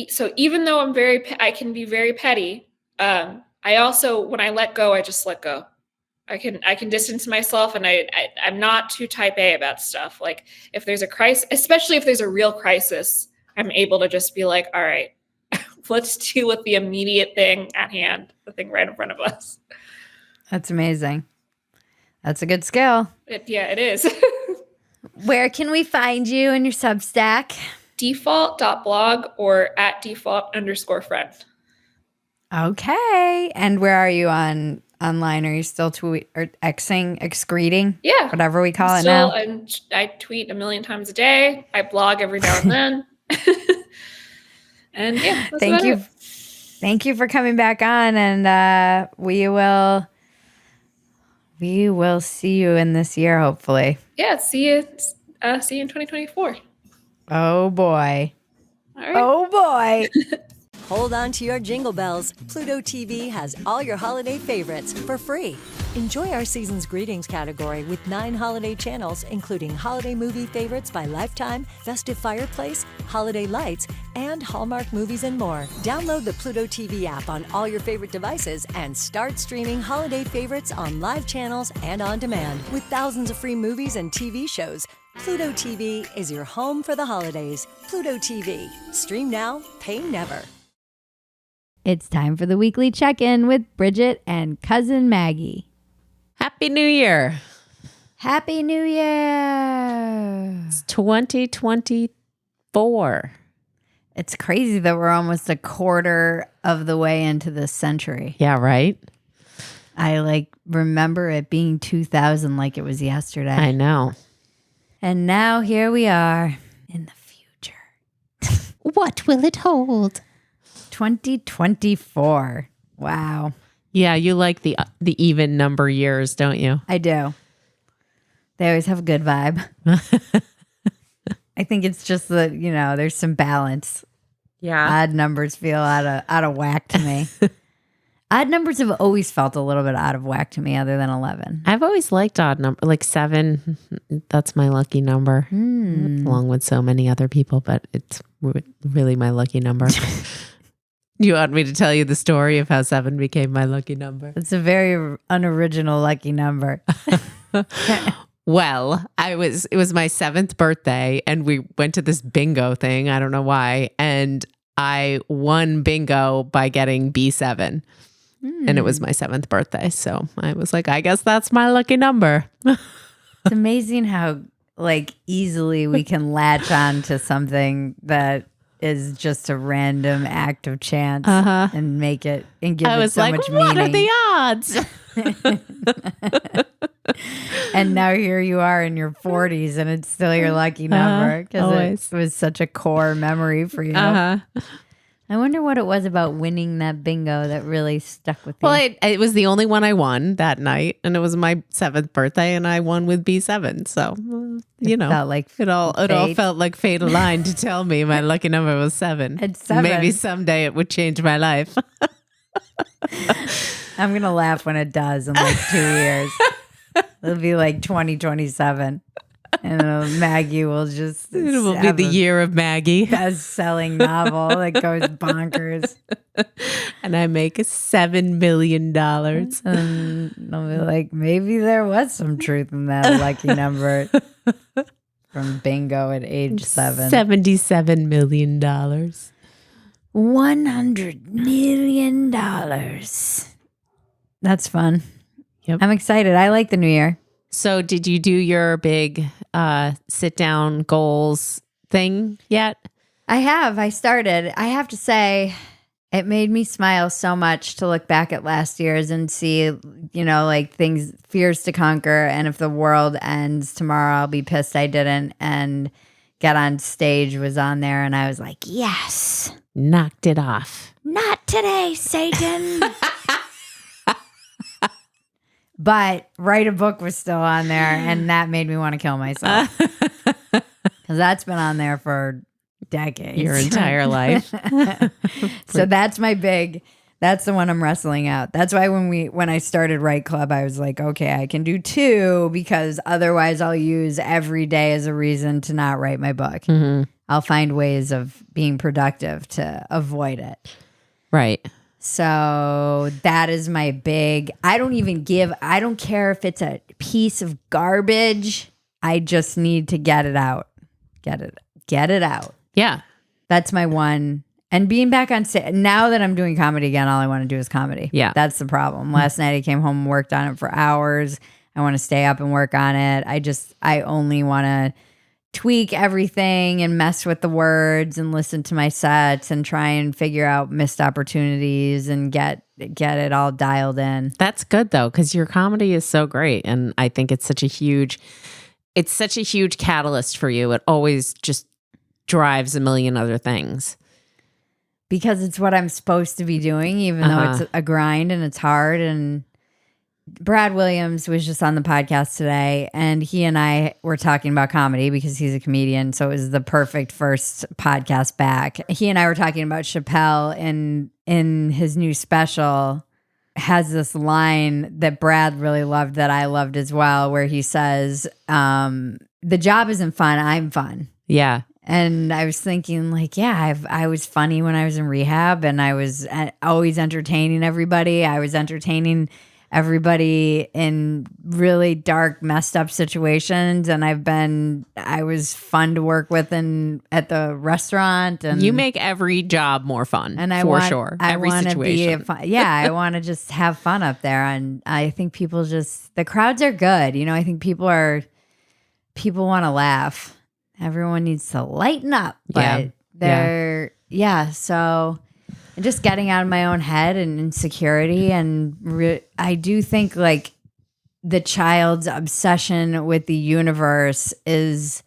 So even though I can be very petty, I also, when I let go, I just let go. I can distance myself, and I'm not too type A about stuff. Like if there's a crisis, especially if there's a real crisis, I'm able to just be like, all right, let's deal with the immediate thing at hand, the thing right in front of us. That's amazing. That's a good skill. It is. Where can we find you in your Substack? Default.blog or @default_friend. Okay. And where are you online? Are you still excreting? Yeah. Whatever we call it now. And I tweet 1 million times a day. I blog every now and then. And yeah, thank you. Thank you for coming back on, and we will see you in this year, hopefully. Yeah, see you in 2024. Oh boy. All right. Oh boy. Hold on to your jingle bells. Pluto TV has all your holiday favorites for free. Enjoy our season's greetings category with 9 holiday channels, including holiday movie favorites by Lifetime, Festive Fireplace, Holiday Lights, and Hallmark Movies and more. Download the Pluto TV app on all your favorite devices and start streaming holiday favorites on live channels and on demand. With thousands of free movies and TV shows, Pluto TV is your home for the holidays. Pluto TV. Stream now, pay never. It's time for the weekly check-in with Bridget and Cousin Maggie. Happy New Year. Happy New Year. It's 2024. It's crazy that we're almost a quarter of the way into this century. Yeah, right? I remember it being 2000 like it was yesterday. I know. And now here we are in the future. What will it hold? 2024. Wow. Yeah, you like the even number years, don't you? I do. They always have a good vibe. I think it's just that, there's some balance. Yeah. Odd numbers feel out of whack to me. Odd numbers have always felt a little bit out of whack to me other than 11. I've always liked odd number, like 7. That's my lucky number, along with so many other people, but it's really my lucky number. You want me to tell you the story of how 7 became my lucky number? It's a very unoriginal lucky number. Well, it was my 7th birthday and we went to this bingo thing. I don't know why. And I won bingo by getting B7. And it was my 7th birthday. So I was like, I guess that's my lucky number. It's amazing how easily we can latch on to something that is just a random act of chance and make it and give it so much meaning. What are the odds? And now here you are in your 40s and it's still your lucky number because it was such a core memory for you. I wonder what it was about winning that bingo that really stuck with you. Well, it was the only one I won that night, and it was my 7th birthday, and I won with B7. So, felt like it all felt like fate aligned to tell me my lucky number was 7. It's 7. Maybe someday it would change my life. I'm gonna laugh when it does in 2 years. It'll be 2027. And Maggie will just... It will be the year of Maggie. Best-selling novel that goes bonkers. And I make $7 million. And I'll be like, maybe there was some truth in that lucky number from bingo at age 7. $77 million. $100 million. That's fun. Yep. I'm excited. I like the new year. So did you do your big sit down goals thing yet? I have. I started. I have to say, it made me smile so much to look back at last year's and see, things, fears to conquer. And if the world ends tomorrow, I'll be pissed I didn't. And Get on Stage was on there. And I was like, yes. Knocked it off. Not today, Satan. But Write a Book was still on there, and that made me want to kill myself. Because that's been on there for decades. Your entire life. So that's that's the one I'm wrestling out. That's why when I started Write Club, I was like, okay, I can do 2 because otherwise I'll use every day as a reason to not write my book. Mm-hmm. I'll find ways of being productive to avoid it. Right. So that is my big, I don't care if it's a piece of garbage. I just need to get it out. Get it out. Yeah. That's my one. And being back on stage, now that I'm doing comedy again, all I want to do is comedy. Yeah. That's the problem. Last night I came home and worked on it for hours. I want to stay up and work on it. I only want to tweak everything and mess with the words and listen to my sets and try and figure out missed opportunities and get it all dialed in. That's good though, because your comedy is so great. And I think it's such a huge catalyst for you. It always just drives a million other things. Because it's what I'm supposed to be doing, even though it's a grind and it's hard. And Brad Williams was just on the podcast today, and he and I were talking about comedy because he's a comedian. So it was the perfect first podcast back. He and I were talking about Chappelle in his new special has this line that Brad really loved that I loved as well, where he says, the job isn't fun, I'm fun. Yeah. And I was thinking I was funny when I was in rehab, and I was always entertaining everybody. I was entertaining everybody in really dark, messed up situations. And I was fun to work with at the restaurant. And You make every job more fun, and I for want, sure. I Every want to situation. I want to just have fun up there. And I think the crowds are good. I think people want to laugh. Everyone needs to lighten up, but so and just getting out of my own head and insecurity. And I do think like the child's obsession with the universe is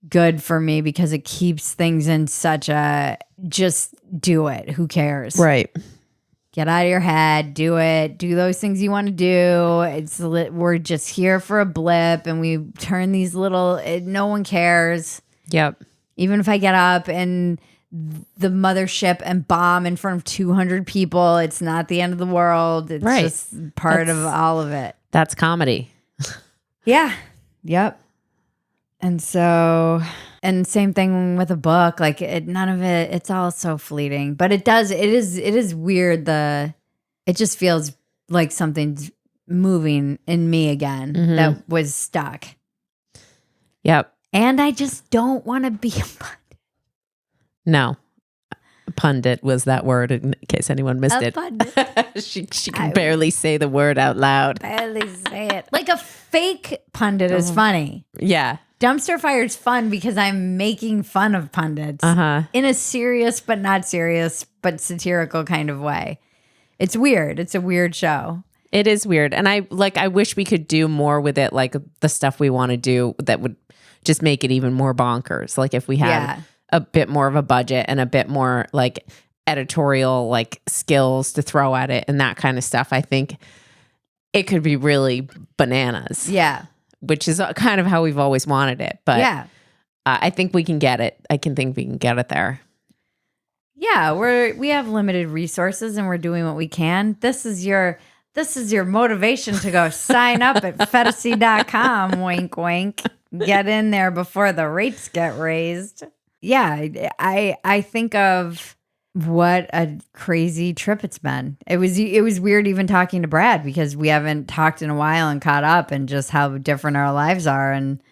good for me because it keeps things in such a just do it. Who cares? Right. Get out of your head. Do it. Do those things you want to do. We're just here for a blip, and we turn these no one cares. Yep. Even if I get up and the mothership and bomb in front of 200 people, it's not the end of the world. It's just part of all of it. That's comedy. Yeah. Yep. And same thing with a book, like none of it, it's all so fleeting, but it is weird. It just feels like something's moving in me again that was stuck. Yep. And I just don't want to be a pundit. No. Pundit was that word, in case anyone missed it. Pundit. she can barely say the word out loud. Barely say it. Like a fake pundit is funny. Yeah. Dumpster fire is fun because I'm making fun of pundits in a serious but not serious but satirical kind of way. It's weird. It's a weird show. It is weird. And I wish we could do more with it, like the stuff we want to do that would just make it even more bonkers. Like if we had a bit more of a budget and a bit more like editorial like skills to throw at it and that kind of stuff, I think it could be really bananas. Yeah. Which is kind of how we've always wanted it. But I think we can get it. I think we can get it there. Yeah, we have limited resources and we're doing what we can. This is your motivation to go sign up at PHETASY.com. Wink, wink. Get in there before the rates get raised. Yeah, I think of what a crazy trip it's been. It was weird even talking to Brad because we haven't talked in a while and caught up and just how different our lives are. And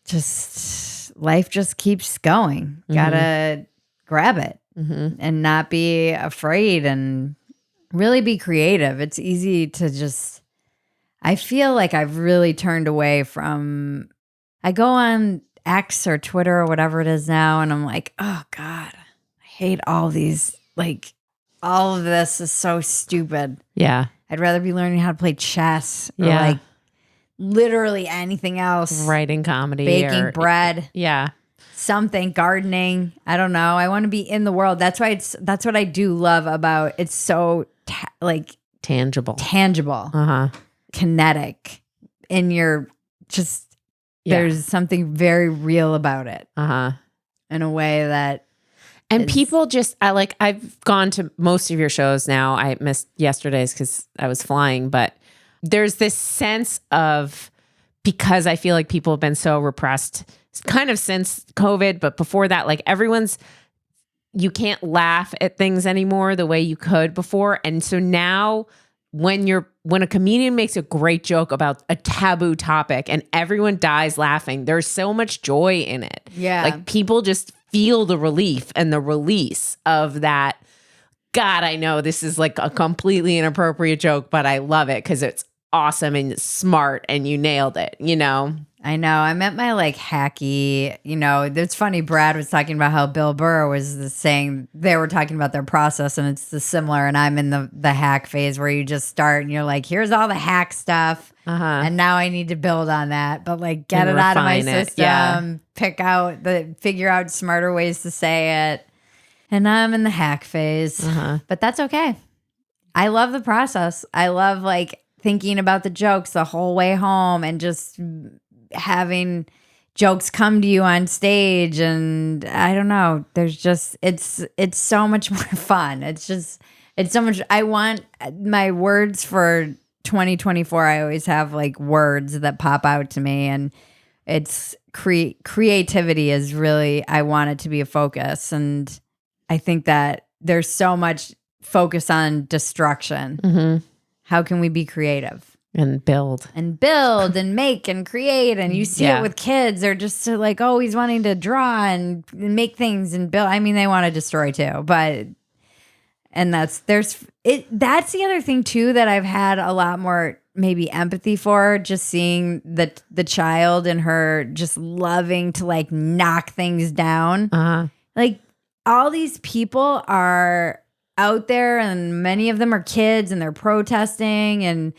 just life just keeps going. Gotta grab it and not be afraid and really be creative. It's easy to just, I feel like I've really turned away from, I go on X or Twitter or whatever it is now, and I'm like, oh God, I hate all these, like, all of this is so stupid. Yeah. I'd rather be learning how to play chess or like literally anything else. Writing comedy. Baking bread. Yeah. Something, gardening. I don't know. I want to be in the world. That's what I do love about it's so tangible. Kinetic in your just there's something very real about it. In a way that people just I've gone to most of your shows now. I missed yesterday's because I was flying, but there's this sense of, because I feel like people have been so repressed kind of since COVID, but before that, like you can't laugh at things anymore the way you could before. And so now when a comedian makes a great joke about a taboo topic and everyone dies laughing, there's so much joy in it. Yeah. Like people just feel the relief and the release of that. God, I know this is like a completely inappropriate joke, but I love it because it's awesome and it's smart and you nailed it, you know? I know. I meant my like hacky, it's funny. Brad was talking about how Bill Burr was saying they were talking about their process and it's the similar. And I'm in the hack phase where you just start and you're like, here's all the hack stuff. And now I need to build on that, but like get it out of my system, figure out smarter ways to say it. And I'm in the hack phase, but that's okay. I love the process. I love like thinking about the jokes the whole way home and just having jokes come to you on stage. And I don't know, there's just, it's so much more fun. It's so much, I want my words for 2024. I always have like words that pop out to me, and it's creativity is really, I want it to be a focus. And I think that there's so much focus on destruction. Mm-hmm. How can we be creative? And build and make and create, and you see it with kids. They're just like always wanting to draw and make things and build. I mean, they want to destroy too, but that's the other thing too that I've had a lot more maybe empathy for, just seeing the child and her just loving to like knock things down. Like all these people are out there, and many of them are kids, and they're protesting and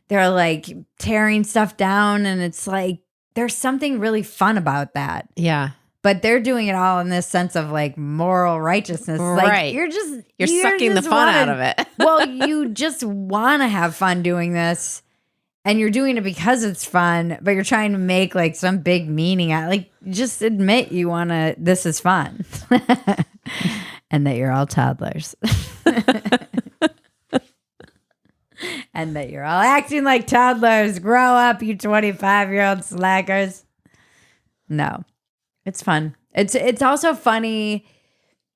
they're like tearing stuff down, and it's like there's something really fun about that. Yeah. But they're doing it all in this sense of like moral righteousness. Like right. You're sucking the fun out of it. Well, you just want to have fun doing this, and you're doing it because it's fun, but you're trying to make like some big meaning out. Like just admit you want to, this is fun. And that you're all toddlers. And that you're all acting like toddlers. Grow up, you 25-year-old slackers. No, it's fun. It's also funny.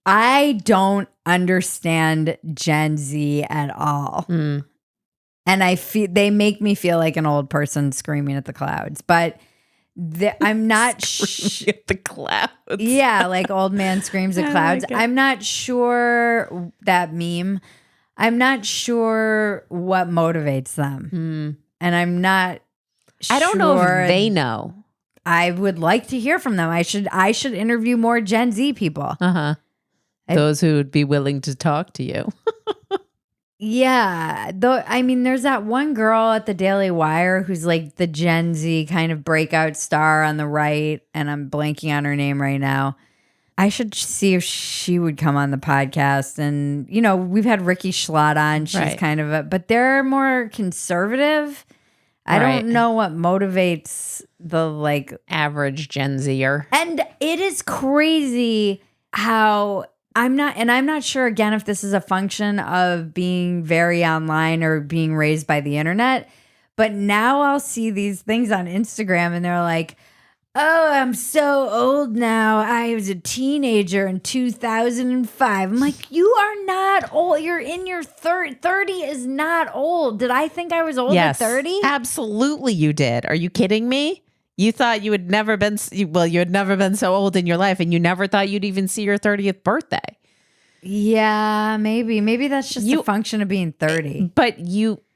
I don't understand Gen Z at all. And they make me feel like an old person screaming at the clouds. But I'm not at the clouds. Yeah, like old man screams at clouds. I'm not sure that meme. I'm not sure what motivates them. And I'm not sure. I don't know if they know. I would like to hear from them. I should interview more Gen Z people. Those who would be willing to talk to you. Yeah. Though I mean, there's that one girl at the Daily Wire who's like the Gen Z kind of breakout star on the right, and I'm blanking on her name right now. I should see if she would come on the podcast. And, you know, we've had Ricky Schlott on. She's kind of but they're more conservative. I don't know what motivates the like average Gen Zer. And it is crazy how I'm not sure again if this is a function of being very online or being raised by the internet, but now I'll see these things on Instagram and they're like, oh, I'm so old now. I was a teenager in 2005. I'm like, you are not old. You're in your 30 is not old. Did I think I was old at 30? Absolutely you did. Are you kidding me? You thought you had never been, you had never been so old in your life, and you never thought you'd even see your 30th birthday. Yeah, maybe that's just a function of being 30. But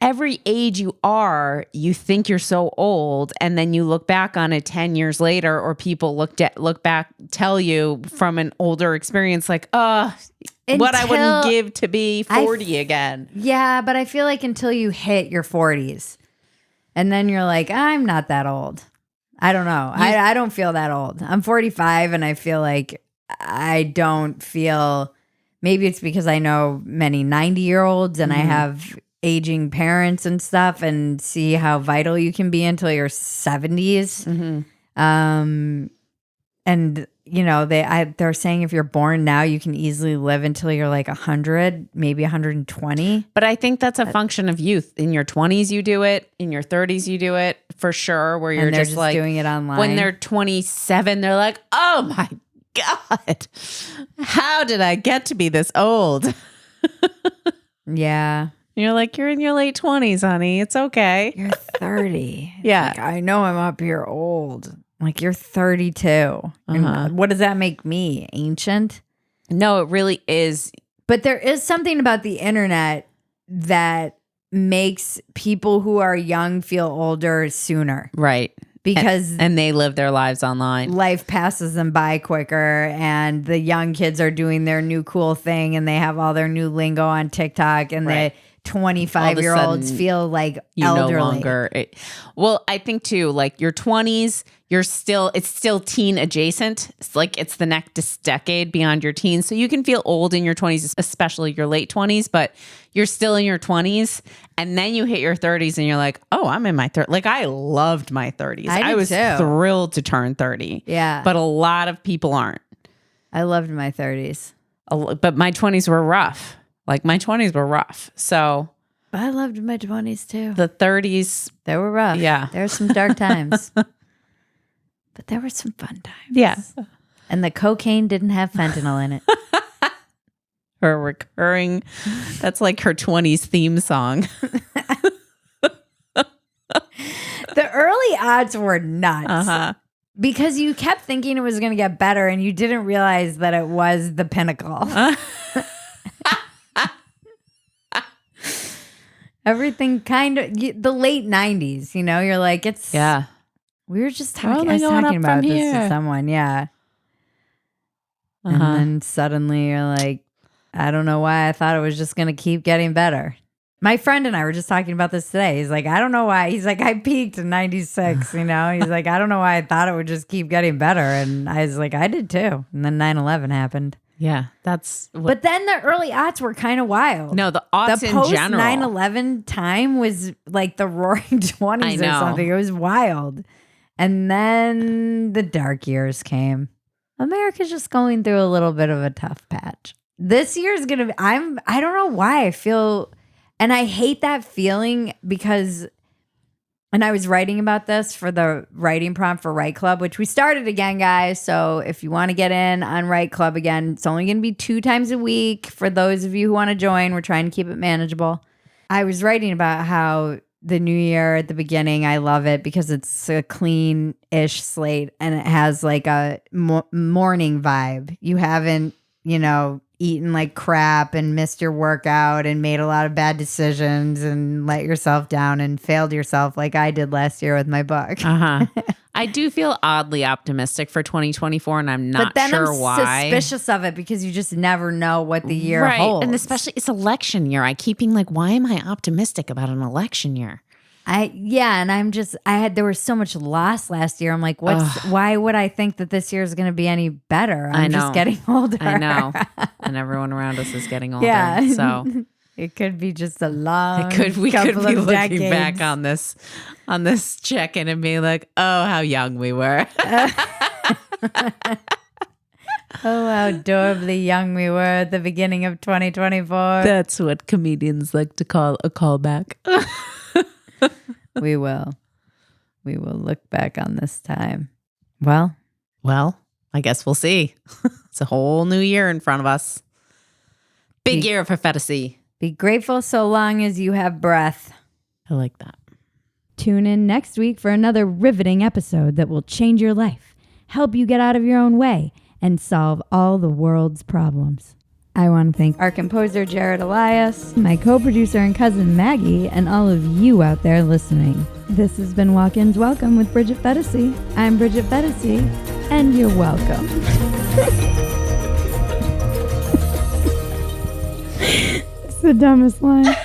every age you are, you think you're so old, and then you look back on it 10 years later, or people look back, tell you from an older experience, like, what I wouldn't give to be 40 again. Yeah, but I feel like until you hit your 40s, and then you're like, I'm not that old. I don't know. I don't feel that old. I'm 45, and I feel like I don't feel. Maybe it's because I know many 90-year-olds and I have aging parents and stuff, and see how vital you can be until your 70s. And you know, they're saying if you're born now, you can easily live until you're like 100, maybe 120. But I think that's a function of youth. In your 20s, you do it. In your 30s, you do it for sure. Where you're just like doing it online. When they're 27, they're like, oh my God, how did I get to be this old? Yeah. You're like, you're in your late 20s, honey. It's okay. You're 30. Yeah. Like, I know I'm up here old. Like, you're 32. What does that make me? Ancient? No, it really is. But there is something about the internet that makes people who are young feel older sooner. Right. Because and they live their lives online. Life passes them by quicker, and the young kids are doing their new cool thing, and they have all their new lingo on TikTok, and the 25-year-olds feel like elderly. No longer. Well, I think too, like your 20s, it's still teen adjacent. It's like it's the next decade beyond your teens. So you can feel old in your 20s, especially your late 20s, but you're still in your 20s. And then you hit your 30s and you're like, oh, I'm in my 30s. Like I loved my 30s. I was thrilled to turn 30. Yeah. But a lot of people aren't. I loved my 30s. But my 20s were rough. Like my 20s were rough. So I loved my 20s too. The 30s. They were rough. Yeah. There were some dark times. But there were some fun times. Yeah. And the cocaine didn't have fentanyl in it. Her recurring, that's like her 20s theme song. The early odds were nuts. Because you kept thinking it was going to get better and you didn't realize that it was the pinnacle. Everything kind of, the late 90s, you know, you're like, it's, we were just talking, I was talking about this to someone. Yeah. And then suddenly you're like, I don't know why I thought it was just going to keep getting better. My friend and I were just talking about this today. He's like, I don't know why. He's like, I peaked in 96, you know? He's like, I don't know why I thought it would just keep getting better. And I was like, I did too. And then 9/11 happened. Yeah, that's... But then the early aughts were kind of wild. No, the aughts in general. The post 9/11 time was like the roaring 20s or something. It was wild. And then the dark years came. America's just going through a little bit of a tough patch. This year's going to be... I don't know why I feel... And I hate that feeling because, and I was writing about this for the writing prompt for Write Club, which we started again, guys. So if you want to get in on Write Club again, it's only going to be 2 times a week. For those of you who want to join, we're trying to keep it manageable. I was writing about how the new year at the beginning, I love it because it's a clean-ish slate and it has like a morning vibe. You haven't, you know, eaten like crap and missed your workout and made a lot of bad decisions and let yourself down and failed yourself like I did last year with my book. I do feel oddly optimistic for 2024 and I'm not sure why. Suspicious of it because you just never know what the year holds. And especially it's election year. I keep being like, why am I optimistic about an election year? And I'm just, there was so much loss last year. I'm like, why would I think that this year is going to be any better? I'm just getting older. I know. And everyone around us is getting older. Yeah. So it could be just a long we could be looking decades. back on this check-in and being like, oh, how young we were. Oh, how adorably young we were at the beginning of 2024. That's what comedians like to call a callback. We will look back on this time. Well, I guess we'll see. It's a whole new year in front of us. Big year for Phetasy. Be grateful so long as you have breath. I like that. Tune in next week for another riveting episode that will change your life, help you get out of your own way, and solve all the world's problems. I want to thank our composer, Jared Elias, my co-producer and cousin, Maggie, and all of you out there listening. This has been Walk-Ins Welcome with Bridget Phetasy. I'm Bridget Phetasy, and you're welcome. It's the dumbest line.